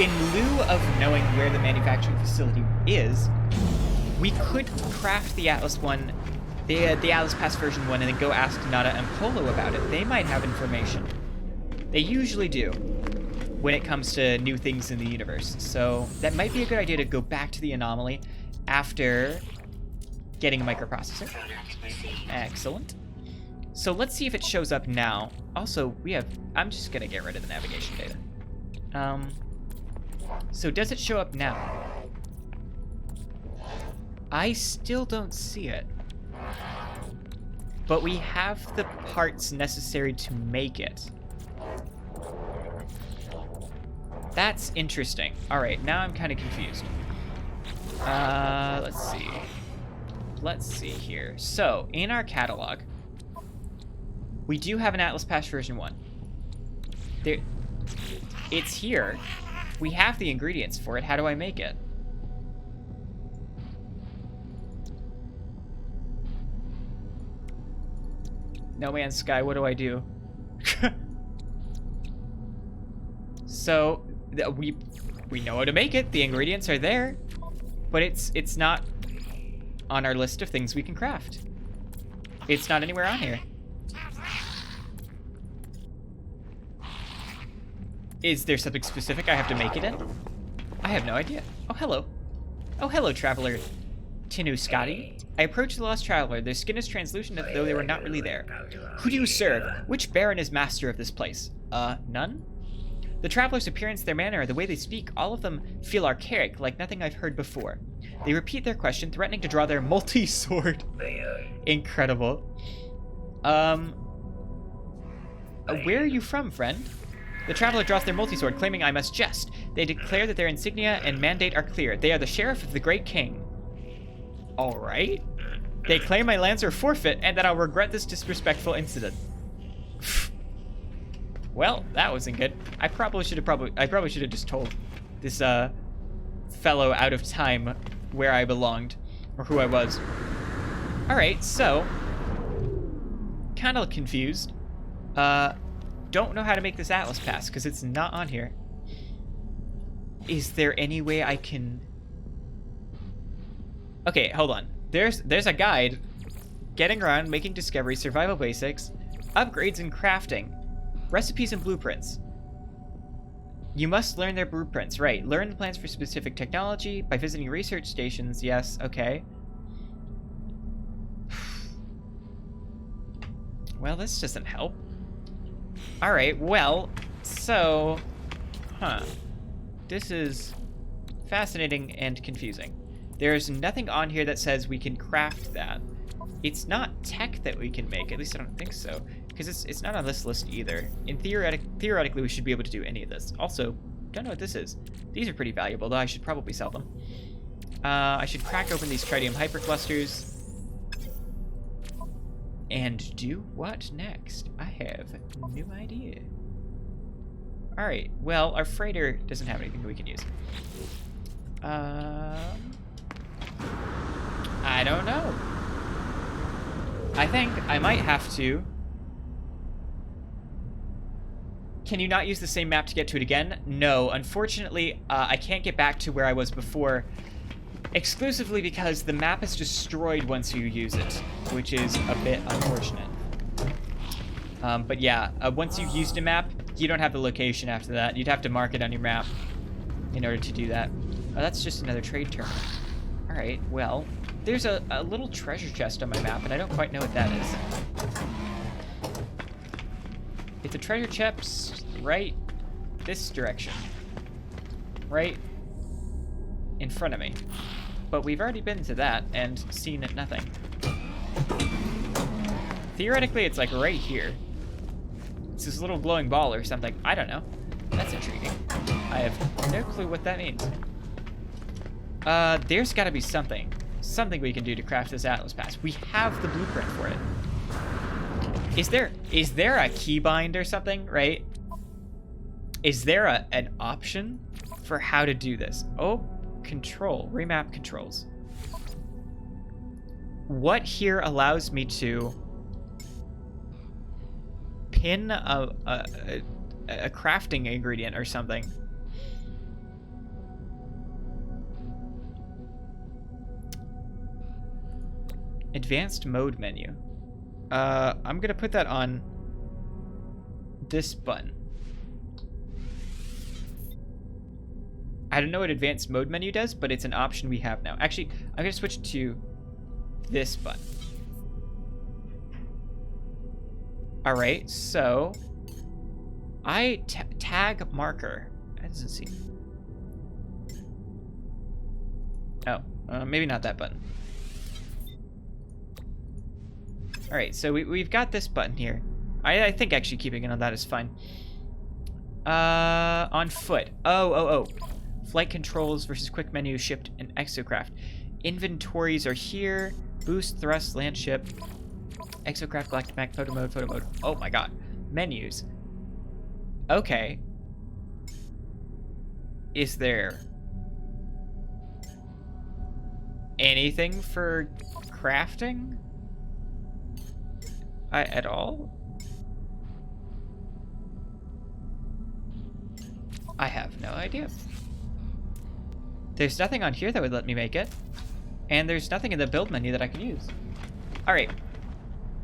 Speaker 1: in lieu of knowing where the manufacturing facility is, we could craft the Atlas 1, the Atlas Pass version 1, and then go ask Nada and Polo about it. They might have information. They usually do when it comes to new things in the universe. So that might be a good idea to go back to the anomaly after getting a microprocessor. Excellent. So let's see if it shows up now. Also, I'm just gonna get rid of the navigation data. So does it show up now? I still don't see it. But we have the parts necessary to make it. That's interesting. All right, now I'm kind of confused. Let's see. Let's see here. So, in our catalog, we do have an Atlas Pass version 1. It's here. We have the ingredients for it. How do I make it? No Man's Sky, what do I do? So, we know how to make it. The ingredients are there. But it's not on our list of things we can craft. It's not anywhere on here. Is there something specific I have to make it in? I have no idea. Oh, hello. Oh, hello, traveler. Tinu Scotty. I approached the lost traveler. Their skin is translucent as though they were not really there. Who do you serve? Which baron is master of this place? None? The traveler's appearance, their manner, the way they speak, all of them feel archaic, like nothing I've heard before. They repeat their question, threatening to draw their multi-sword. Incredible. Where are you from, friend? The traveler draws their multi-sword, claiming I must jest. They declare that their insignia and mandate are clear. They are the sheriff of the Great King. Alright. They claim my lands are forfeit and that I'll regret this disrespectful incident. Well, that wasn't good. I probably should have just told this fellow out of time where I belonged or who I was. Alright, so kind of confused. Don't know how to make this Atlas Pass because it's not on here. Is there any way I can... Okay, hold on. There's a guide. Getting around, making discoveries, survival basics, upgrades and crafting, recipes and blueprints. You must learn their blueprints, right. Learn the plans for specific technology by visiting research stations. Yes, okay. Well, this doesn't help. Alright, well, so... This is fascinating and confusing. There's nothing on here that says we can craft that. It's not tech that we can make, at least I don't think so, because it's not on this list either. Theoretically, we should be able to do any of this. Also, don't know what this is. These are pretty valuable, though I should probably sell them. I should crack open these tritium hyperclusters. And do what next? I have no idea. Alright, well, our freighter doesn't have anything that we can use. I don't know. I think I might have to. Can you not use the same map to get to it again? No, unfortunately, I can't get back to where I was before, exclusively because the map is destroyed once you use it, which is a bit unfortunate. But yeah, once you've used a map, you don't have the location after that. You'd have to mark it on your map in order to do that. Oh, that's just another trade terminal. Alright, well, there's a little treasure chest on my map, and I don't quite know what that is. It's a treasure chest right this direction. Right in front of me. But we've already been to that and seen nothing. Theoretically, it's like right here. It's this little glowing ball or something. I don't know. That's intriguing. I have no clue what that means. There's gotta be something. Something we can do to craft this Atlas Pass. We have the blueprint for it. Is there a keybind or something, right? Is there an option for how to do this. Oh, control, remap controls. What here allows me to pin a crafting ingredient or something? Advanced mode menu. I'm gonna put that on this button. I don't know what advanced mode menu does, but it's an option we have now. Actually, I'm gonna switch to this button. All right, so tag marker. That doesn't seem. Oh, maybe not that button. All right, so we've got this button here. I think actually keeping it on that is fine. On foot. Oh. Flight controls versus quick menu, shipped, and exocraft. Inventories are here. Boost, thrust, land ship, exocraft, galactic map, photo mode. Oh my god. Menus. Okay. Is there anything for crafting? At all? I have no idea. There's nothing on here that would let me make it. And there's nothing in the build menu that I can use. Alright.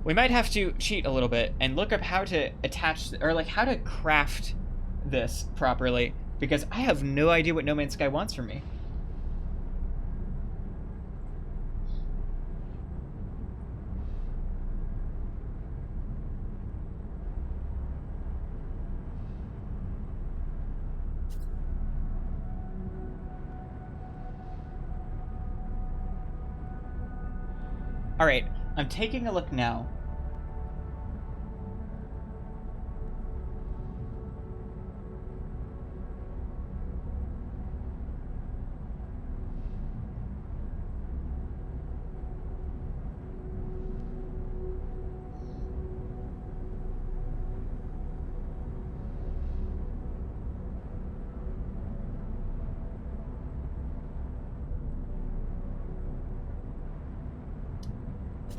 Speaker 1: We might have to cheat a little bit and look up how to attach, or like how to craft this properly, because I have no idea what No Man's Sky wants from me. All right, I'm taking a look now.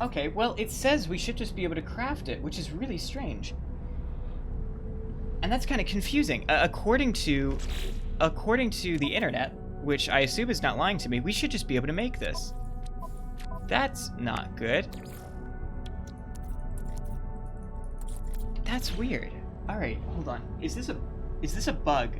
Speaker 1: Okay, well, it says we should just be able to craft it, which is really strange. And that's kind of confusing. According to the internet, which I assume is not lying to me, we should just be able to make this. That's not good. That's weird. All right, hold on. Is this a bug?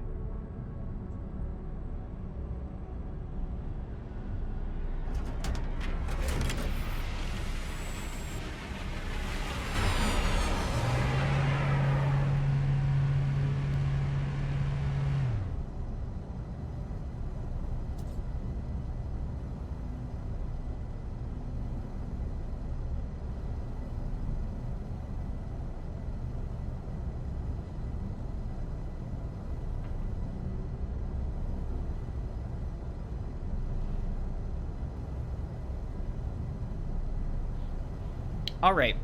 Speaker 1: All right.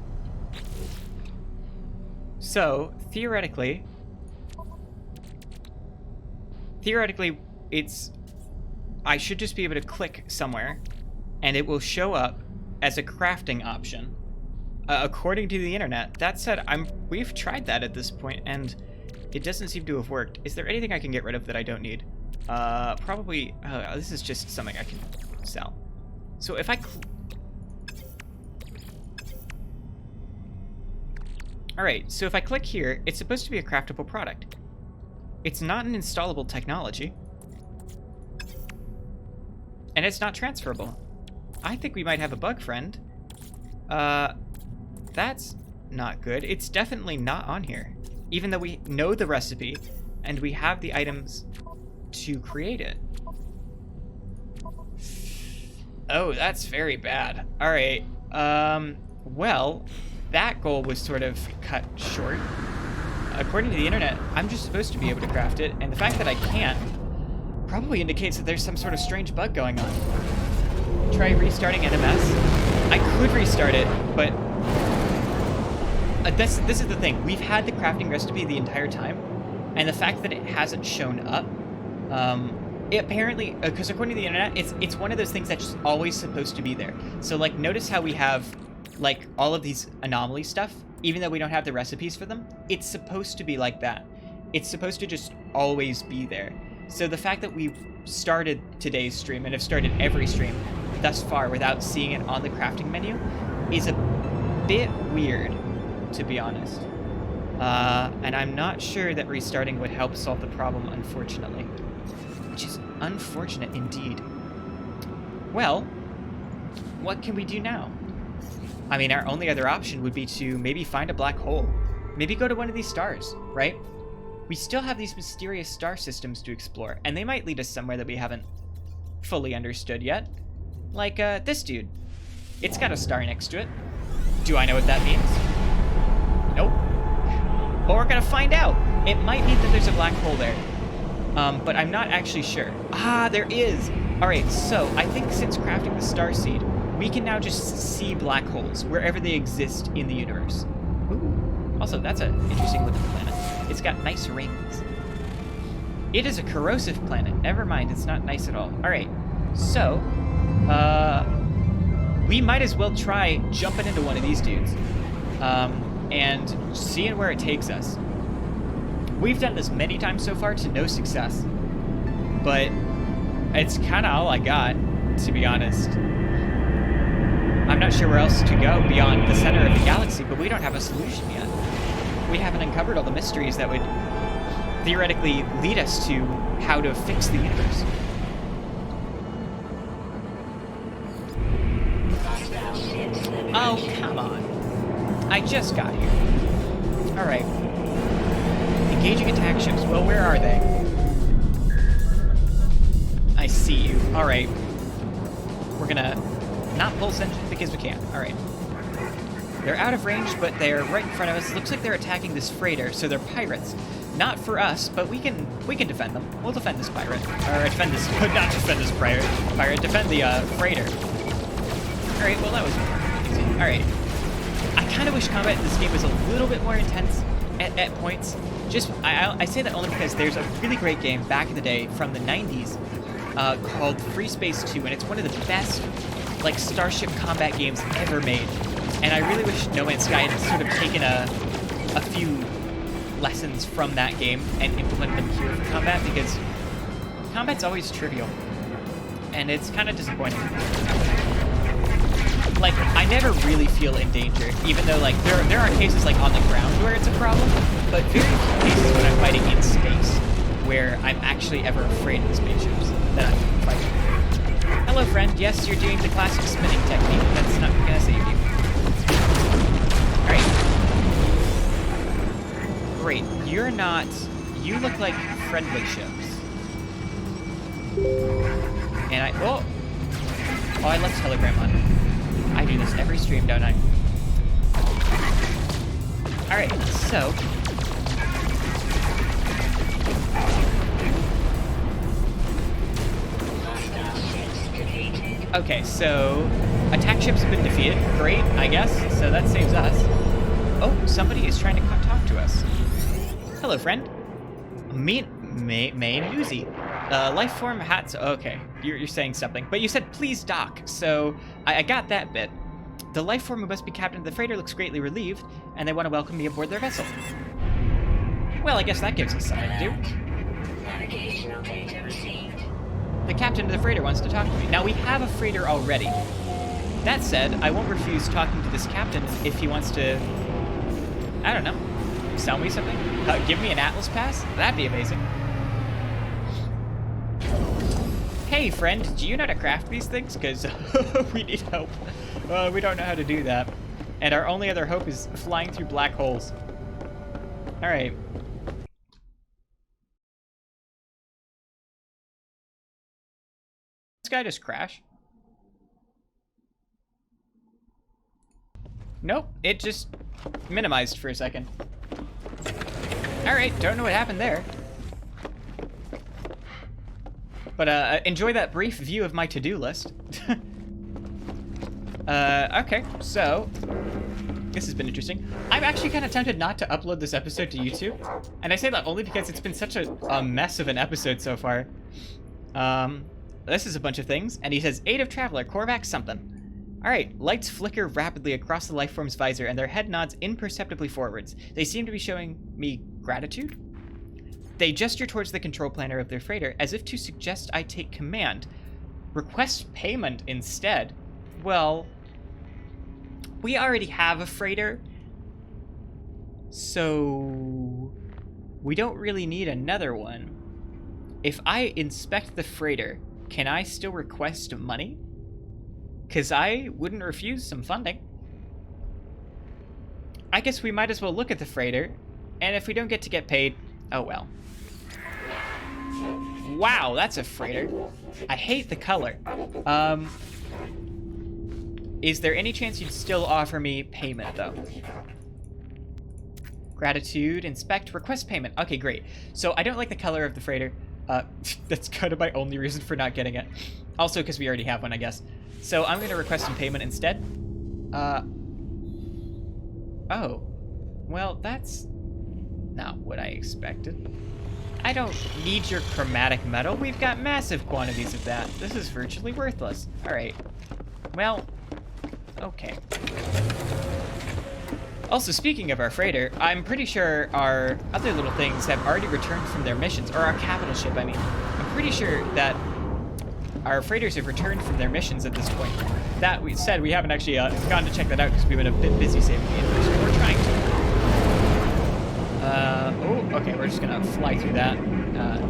Speaker 1: So, theoretically, I should just be able to click somewhere, and it will show up as a crafting option. According to the internet. That said, we've tried that at this point, and it doesn't seem to have worked. Is there anything I can get rid of that I don't need? Probably. This is just something I can sell. So if I. Alright, so if I click here, it's supposed to be a craftable product. It's not an installable technology. And it's not transferable. I think we might have a bug, friend. That's not good. It's definitely not on here. Even though we know the recipe, and we have the items to create it. Oh, that's very bad. Alright, well, that goal was sort of cut short. According to the internet, I'm just supposed to be able to craft it, and the fact that I can't probably indicates that there's some sort of strange bug going on. Try restarting NMS. I could restart it, but this is the thing. We've had the crafting recipe the entire time, and the fact that it hasn't shown up Apparently, because according to the internet, it's one of those things that's just always supposed to be there. So, like, notice how we have, like, all of these anomaly stuff, even though we don't have the recipes for them. It's supposed to be like that. It's supposed to just always be there. So the fact that we've started today's stream and have started every stream thus far without seeing it on the crafting menu is a bit weird, to be honest. And I'm not sure that restarting would help solve the problem, unfortunately. Which is unfortunate indeed. Well, what can we do now? I mean, our only other option would be to maybe find a black hole. Maybe go to one of these stars, right? We still have these mysterious star systems to explore, and they might lead us somewhere that we haven't fully understood yet. Like, this dude. It's got a star next to it. Do I know what that means? Nope. But we're gonna find out. It might mean that there's a black hole there. But I'm not actually sure. Ah, there is! Alright, so I think since crafting the star seed, we can now just see black holes wherever they exist in the universe. Ooh. Also, that's an interesting looking planet. It's got nice rings. It is a corrosive planet. Never mind, it's not nice at all. Alright, so, we might as well try jumping into one of these dudes, and seeing where it takes us. We've done this many times so far to no success, but it's kind of all I got, to be honest. I'm not sure where else to go beyond the center of the galaxy, but we don't have a solution yet. We haven't uncovered all the mysteries that would theoretically lead us to how to fix the universe. Oh, come on. I just got here. Alright. Engaging attack ships. Well, where are they? I see you. Alright. We're gonna not pulse engine because we can. Alright. They're out of range, but they're right in front of us. Looks like they're attacking this freighter, so they're pirates. Not for us, but we can defend them. We'll defend this pirate. Or defend this... not defend this pirate. Defend the, freighter. Alright, well that was easy. Alright. I kind of wish combat in this game was a little bit more intense at points. Just, I say that only because there's a really great game back in the day from the 90s called Free Space 2, and it's one of the best, like, starship combat games ever made. And I really wish No Man's Sky had sort of taken a few lessons from that game and implemented them here for combat, because combat's always trivial. And it's kind of disappointing. Like, I never really feel in danger, even though, like, there are cases, like, on the ground where it's a problem, but very few cases when I'm fighting in space where I'm actually ever afraid of the spaceships that I'm fighting. Hello, friend. Yes, you're doing the classic spinning technique. That's not gonna save you. Alright. Great. You're not... You look like friendly ships. And I... Oh! Oh, I left Telegram on. I do this every stream, don't I? Alright, so... Okay, so... Attack ships have been defeated. Great, I guess. So that saves us. Oh, somebody is trying to talk to us. Hello, friend. May Newsy. Life form hats. Okay, you're saying something. But you said please dock, so I got that bit. The life form who must be captain of the freighter looks greatly relieved, and they want to welcome me aboard their vessel. Well, I guess that gives us something to do. Navigational data received. The captain of the freighter wants to talk to me. Now, we have a freighter already. That said, I won't refuse talking to this captain if he wants to... I don't know. Sell me something? Give me an Atlas pass? That'd be amazing. Hey, friend, do you know how to craft these things? Because we need help. We don't know how to do that. And our only other hope is flying through black holes. Alright. This guy just crash? Nope, it just minimized for a second. Alright, don't know what happened there. But enjoy that brief view of my to-do list. Okay, so This has been interesting. I'm actually kind of tempted not to upload this episode to YouTube. And I say that only because it's been such a mess of an episode so far. This is a bunch of things. And he says, Aid of Traveler, Korvax something. Alright, lights flicker rapidly across the lifeform's visor, and their head nods imperceptibly forwards. They seem to be showing me gratitude? They gesture towards the control planner of their freighter, as if to suggest I take command. Request payment instead. Well, we already have a freighter, so we don't really need another one. If I inspect the freighter, can I still request money? Because I wouldn't refuse some funding. I guess we might as well look at the freighter, and if we don't get to get paid, oh well. Wow, that's a freighter. I hate the color. Is there any chance you'd still offer me payment, though? Gratitude, inspect, request payment. Okay, great. So I don't like the color of the freighter. That's kind of my only reason for not getting it. Also, because we already have one, I guess. So I'm going to request some payment instead. Oh. Well, that's not what I expected. I don't need your chromatic metal. We've got massive quantities of that. This is virtually worthless. Alright. Well, okay. Also, speaking of our freighter, I'm pretty sure our other little things have already returned from their missions. Or our capital ship, I mean. I'm pretty sure that our freighters have returned from their missions at this point. That we said, we haven't actually gone to check that out because we've been a bit busy saving the universe. We're trying to. Oh, okay, we're just gonna fly through that.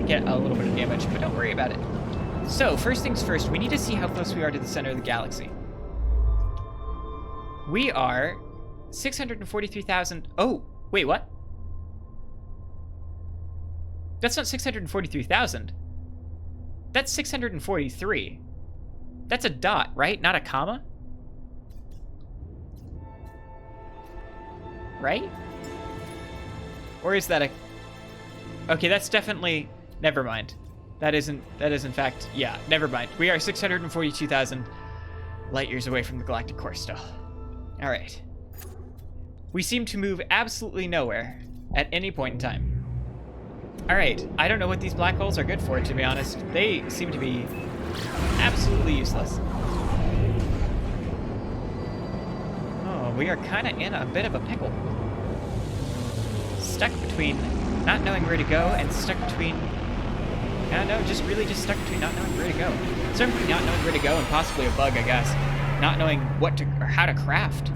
Speaker 1: Get a little bit of damage, but don't worry about it. So, first things first, we need to see how close we are to the center of the galaxy. We are 643,000... Oh, wait, what? That's not 643,000. That's 643. That's a dot, right? Not a comma? Right? Or is that a... Okay, that's definitely... Never mind. That is in fact... Yeah, never mind. We are 642,000 light years away from the galactic core still. Alright. We seem to move absolutely nowhere at any point in time. Alright, I don't know what these black holes are good for, to be honest. They seem to be absolutely useless. Oh, we are kind of in a bit of a pickle. Stuck between not knowing where to go and stuck between... I don't know, just stuck between not knowing where to go. Certainly not knowing where to go and possibly a bug, I guess. Not knowing what to, or how to craft.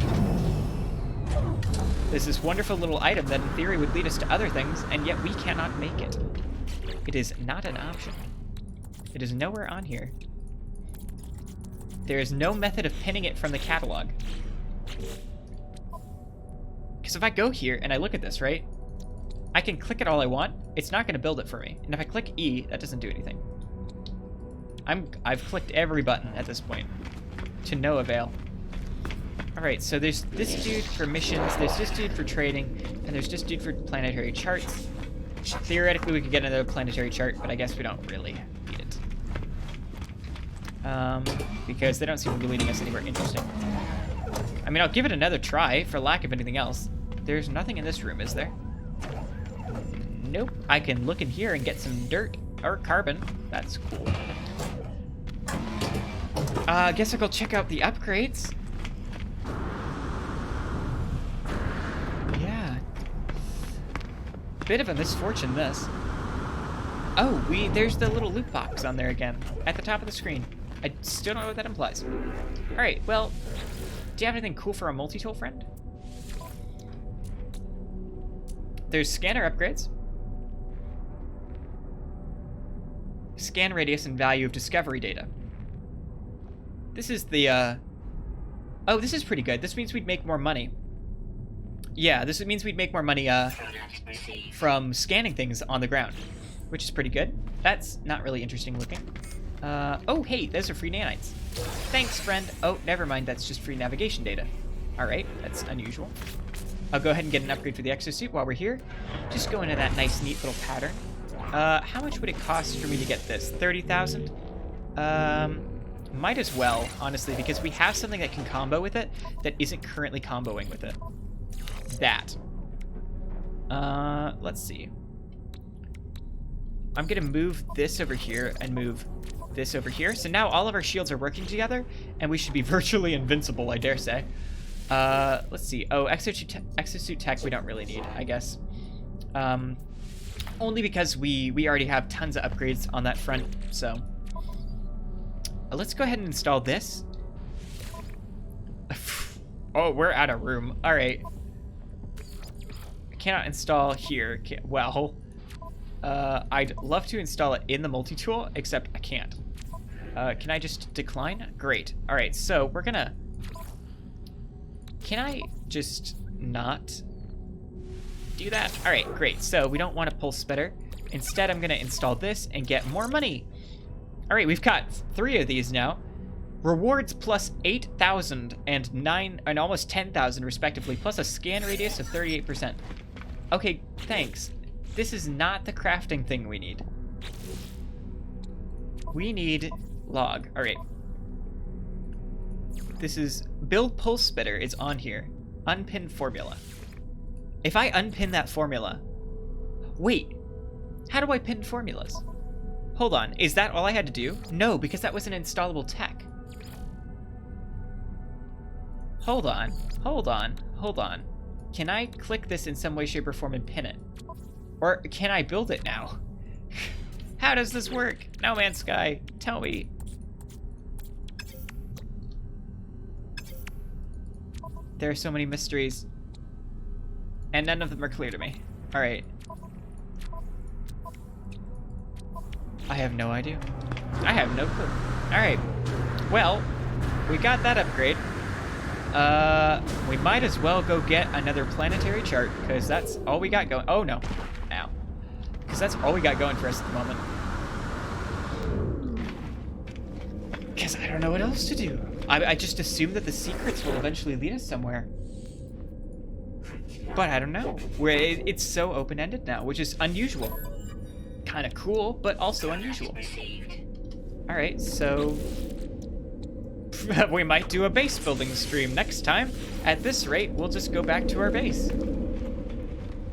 Speaker 1: There's this wonderful little item that in theory would lead us to other things, and yet we cannot make it. It is not an option. It is nowhere on here. There is no method of pinning it from the catalog. Because if I go here and I look at this, right? I can click it all I want. It's not going to build it for me. And if I click E, that doesn't do anything. I've clicked every button at this point. To no avail. Alright, so there's this dude for missions, there's this dude for trading, and there's this dude for planetary charts. Theoretically, we could get another planetary chart, but I guess we don't really need it. Because they don't seem to be leading us anywhere interesting. I mean, I'll give it another try, for lack of anything else. There's nothing in this room, is there? Nope. I can look in here and get some dirt, or carbon. That's cool. I guess I'll go check out the upgrades. Yeah. Bit of a misfortune, this. Oh, there's the little loot box on there again, at the top of the screen. I still don't know what that implies. Alright, well, do you have anything cool for a multi-tool friend? There's scanner upgrades. Scan radius and value of discovery data. This is the, Oh, this is pretty good. This means we'd make more money. Yeah, this means we'd make more money, from scanning things on the ground. Which is pretty good. That's not really interesting looking. Oh, hey, those are free nanites. Thanks, friend. Oh, never mind, that's just free navigation data. Alright, that's unusual. I'll go ahead and get an upgrade for the exosuit while we're here. Just go into that nice, neat little pattern. How much would it cost for me to get this? 30,000? Might as well, honestly, because we have something that can combo with it that isn't currently comboing with it. That. Let's see. I'm gonna move this over here and move this over here. So now all of our shields are working together, and we should be virtually invincible, I dare say. Let's see. Oh, exosuit tech we don't really need, I guess. Only because we already have tons of upgrades on that front, so. Let's go ahead and install this. Oh, we're out of room. All right. I cannot install here. Well, I'd love to install it in the multi-tool, except I can't. Can I just decline? Great. All right, so we're gonna... Can I just not do that? All right, great. So we don't want a pulse splitter. Instead, I'm gonna install this and get more money. All right, we've got 3 of these now. Rewards plus 8,000 and 9 and almost 10,000 respectively, plus a scan radius of 38%. Okay, thanks. This is not the crafting thing we need. We need log. All right. This is build pulse spitter is on here. Unpin formula. If I unpin that formula, wait, how do I pin formulas? Hold on, is that all I had to do? No, because that was an installable tech. Hold on. Can I click this in some way, shape, or form and pin it? Or can I build it now? How does this work? No Man's Sky, tell me. There are so many mysteries, and none of them are clear to me. All right. I have no idea. I have no clue. All right. Well, we got that upgrade. We might as well go get another planetary chart, because that's all we got going. Oh, no. Ow. Because that's all we got going for us at the moment. Because I don't know what else to do. I just assume that the secrets will eventually lead us somewhere. But I don't know. It's so open-ended now, which is unusual. Kind of cool, but also unusual. All right, so we might do a base building stream next time. At this rate, we'll just go back to our base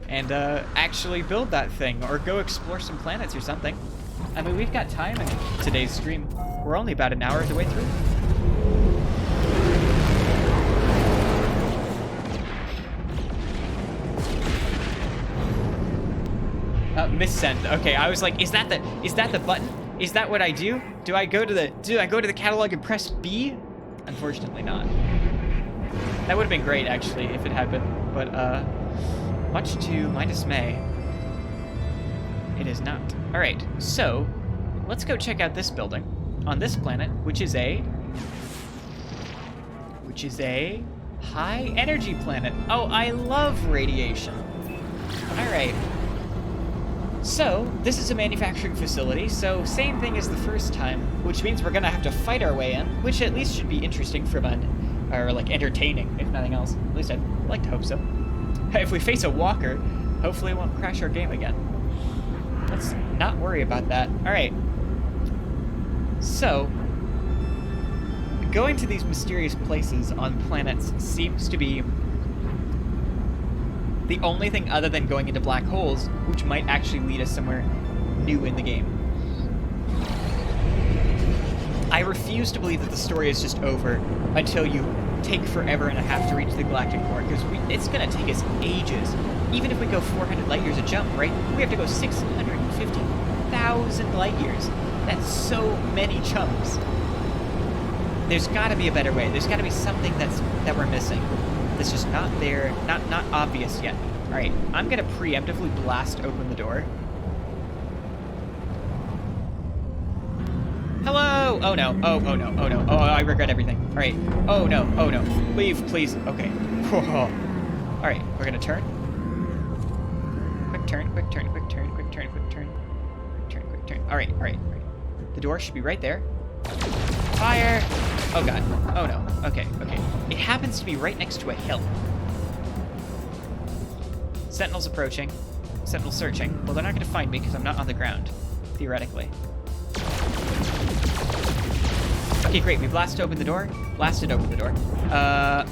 Speaker 1: and actually build that thing, or go explore some planets or something. I mean, we've got time in today's stream. We're only about an hour of the way through. Missend. Okay, I was like, is that the button? Is that what I do? Do I go to the catalog and press B? Unfortunately not. That would have been great actually if it had been, but much to my dismay, it is not. All right, so let's go check out this building on this planet, which is a high energy planet. Oh, I love radiation. All right. So, this is a manufacturing facility, so same thing as the first time, which means we're gonna have to fight our way in, which at least should be interesting for fun, or like entertaining, if nothing else. At least I'd like to hope so. If we face a walker, hopefully it won't crash our game again. Let's not worry about that. Alright. So, going to these mysterious places on planets seems to be the only thing other than going into black holes, which might actually lead us somewhere new in the game. I refuse to believe that the story is just over until you take forever and a half to reach the galactic core, because it's gonna take us ages. Even if we go 400 light years a jump, right? We have to go 650,000 light years. That's so many jumps. There's gotta be a better way. There's gotta be something that we're missing. That's just not there, not obvious yet. All right, I'm gonna preemptively blast open the door. Hello! Oh no, oh no, oh no, oh I regret everything. All right, oh no, leave, please, okay. All right, we're gonna turn. Quick turn, quick turn, quick turn, quick turn, quick turn, quick turn, quick turn. All right. The door should be right there. Fire! Oh god. Oh no. Okay. It happens to be right next to a hill. Sentinels approaching. Sentinels searching. Well, they're not going to find me because I'm not on the ground, theoretically. Okay, great. We blasted open the door.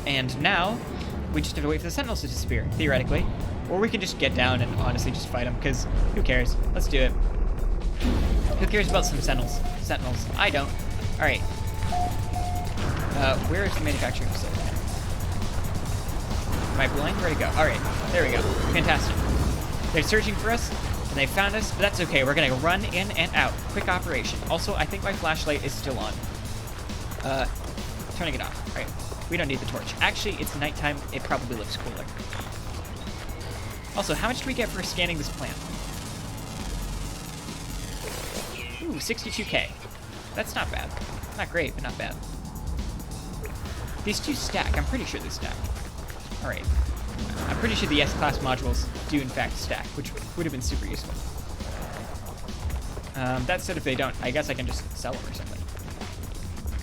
Speaker 1: And now we just have to wait for the sentinels to disappear, theoretically. Or we can just get down and honestly just fight them, because who cares? Let's do it. Who cares about some sentinels? I don't. Alright. Where is the manufacturing facility? Am I blind? Where'd it go? Alright, there we go. Fantastic. They're searching for us, and they found us, but that's okay. We're gonna run in and out. Quick operation. Also, I think my flashlight is still on. Turning it off. Alright. We don't need the torch. Actually, it's nighttime. It probably looks cooler. Also, how much do we get for scanning this plant? Ooh, 62k. That's not bad. Not great, but not bad. These two stack. I'm pretty sure they stack. Alright. I'm pretty sure the S-Class modules do in fact stack, which would have been super useful. That said, if they don't, I guess I can just sell them or something.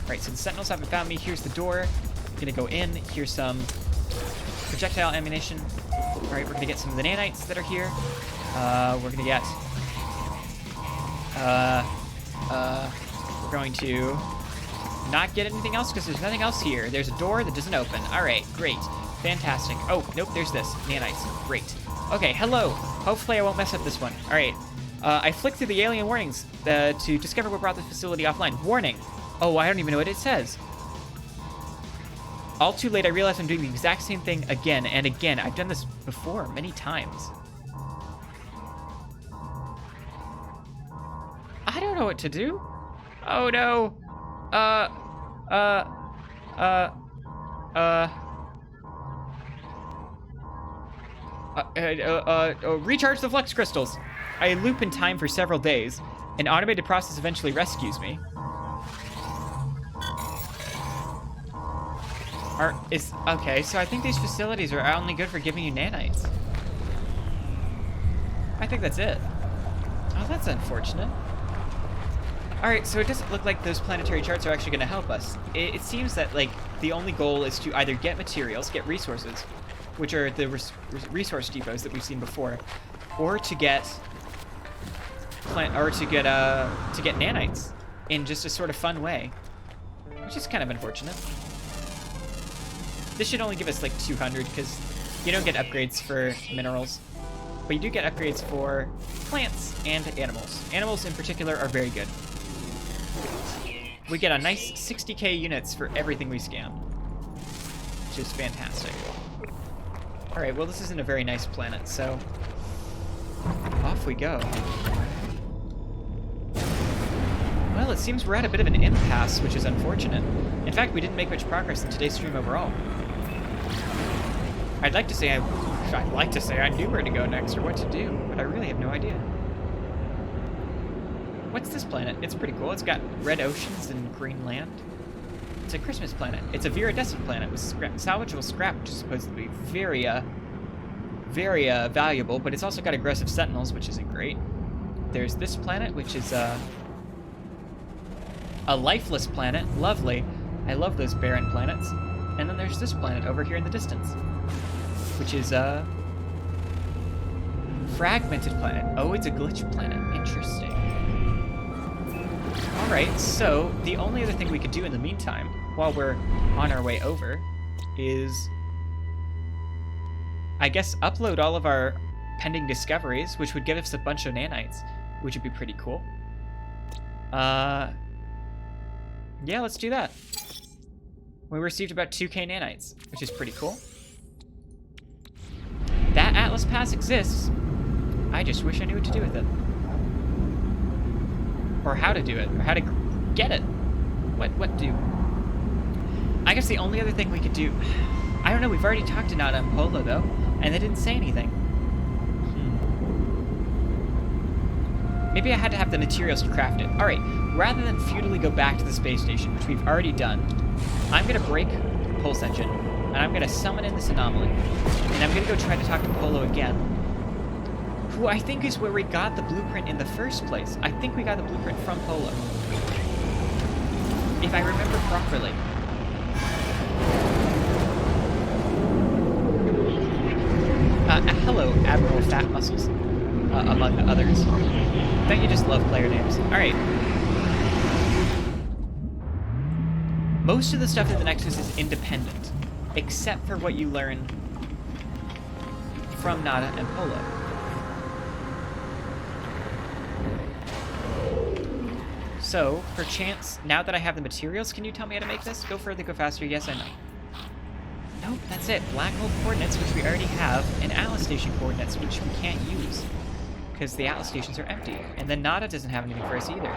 Speaker 1: Alright, so the sentinels haven't found me. Here's the door. I'm gonna go in. Here's some projectile ammunition. Alright, we're gonna get some of the nanites that are here. We're gonna get... we're going to not get anything else because there's nothing else here. There's a door that doesn't open. Alright, great. Fantastic. Oh, nope, there's this. Nanites. Great. Okay, hello. Hopefully I won't mess up this one. Alright. I flicked through the alien warnings to discover what brought the facility offline. Warning. Oh, I don't even know what it says. All too late, I realized I'm doing the exact same thing again and again. I've done this before, many times. I don't know what to do. Oh no. Recharge the flux crystals. I loop in time for several days. An automated process eventually rescues me. Okay, so I think these facilities are only good for giving you nanites. I think that's it. Oh, that's unfortunate. Alright, so it doesn't look like those planetary charts are actually going to help us. It seems that, like, the only goal is to either get materials, get resources, which are the resource depots that we've seen before, or to get nanites in just a sort of fun way, which is kind of unfortunate. This should only give us like 200 because you don't get upgrades for minerals, but you do get upgrades for plants and animals. Animals in particular are very good. We get a nice 60k units for everything we scan, which is fantastic. Alright, well this isn't a very nice planet, so off we go. Well, it seems we're at a bit of an impasse, which is unfortunate. In fact, we didn't make much progress in today's stream overall. I'd like to say I knew where to go next or what to do, but I really have no idea. What's this planet? It's pretty cool. It's got red oceans and green land. It's a Christmas planet. It's a viridescent planet with salvageable scrap, which is supposed to be very valuable, but it's also got aggressive sentinels, which isn't great. There's this planet, which is a lifeless planet. Lovely. I love those barren planets. And then there's this planet over here in the distance, which is a fragmented planet. Oh, it's a glitch planet. Interesting. Alright, so the only other thing we could do in the meantime, while we're on our way over, is, I guess, upload all of our pending discoveries, which would give us a bunch of nanites, which would be pretty cool. Yeah, let's do that. We received about 2k nanites, which is pretty cool. That Atlas Pass exists. I just wish I knew what to do with it. Or how to do it, or how to get it. What do? I guess the only other thing we could do... I don't know, we've already talked to Nada and Polo, though, and they didn't say anything. Maybe I had to have the materials to craft it. Alright, rather than futilely go back to the space station, which we've already done, I'm going to break the pulse engine, and I'm going to summon in this anomaly, and I'm going to go try to talk to Polo again, who I think is where we got the blueprint in the first place. I think we got the blueprint from Polo, if I remember properly. Hello, Admiral Fat Muscles, among others. Don't you just love player names? Alright. Most of the stuff in the Nexus is independent, except for what you learn from Nada and Polo. So, perchance, now that I have the materials, can you tell me how to make this? Go further, go faster, yes, I know. Nope, that's it. Black hole coordinates, which we already have, and Atlas Station coordinates, which we can't use, because the Atlas Stations are empty. And then Nada doesn't have anything for us either.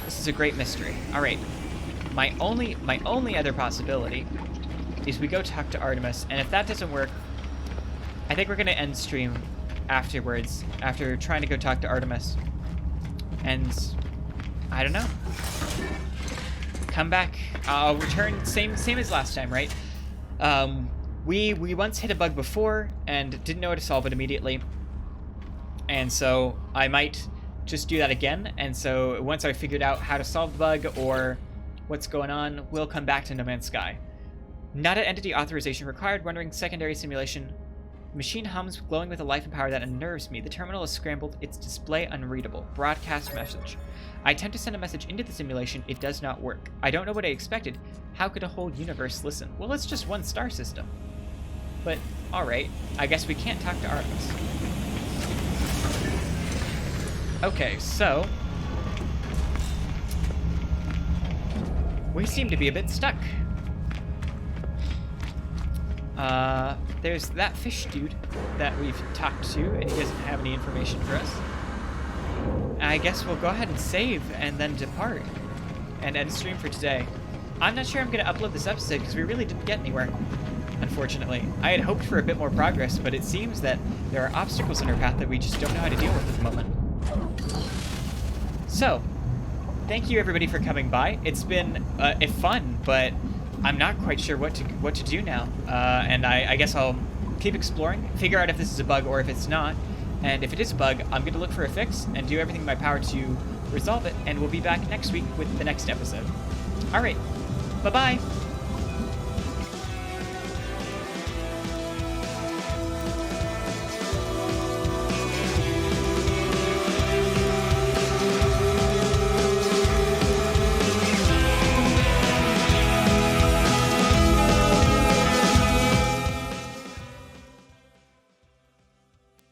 Speaker 1: This is a great mystery. Alright. My only other possibility is we go talk to Artemis, and if that doesn't work, I think we're going to end stream afterwards, after trying to go talk to Artemis. And I don't know. Come back. I'll return same as last time, right? We once hit a bug before and didn't know how to solve it immediately. And so I might just do that again. And so once I figured out how to solve the bug or what's going on, we'll come back to No Man's Sky. Nada entity authorization required. Wondering secondary simulation. Machine hums, glowing with a life and power that unnerves me. The terminal is scrambled, its display unreadable. Broadcast message. I attempt to send a message into the simulation, it does not work. I don't know what I expected. How could a whole universe listen? Well, it's just one star system. But, alright, I guess we can't talk to Artemis. Okay, so... we seem to be a bit stuck. There's that fish dude that we've talked to, and he doesn't have any information for us. I guess we'll go ahead and save and then depart and end stream for today. I'm not sure I'm going to upload this episode because we really didn't get anywhere, unfortunately. I had hoped for a bit more progress, but it seems that there are obstacles in our path that we just don't know how to deal with at the moment. So, thank you everybody for coming by. It's been fun, but I'm not quite sure what to do now, and I guess I'll keep exploring, figure out if this is a bug or if it's not, and if it is a bug, I'm going to look for a fix and do everything in my power to resolve it, and we'll be back next week with the next episode. Alright, bye-bye!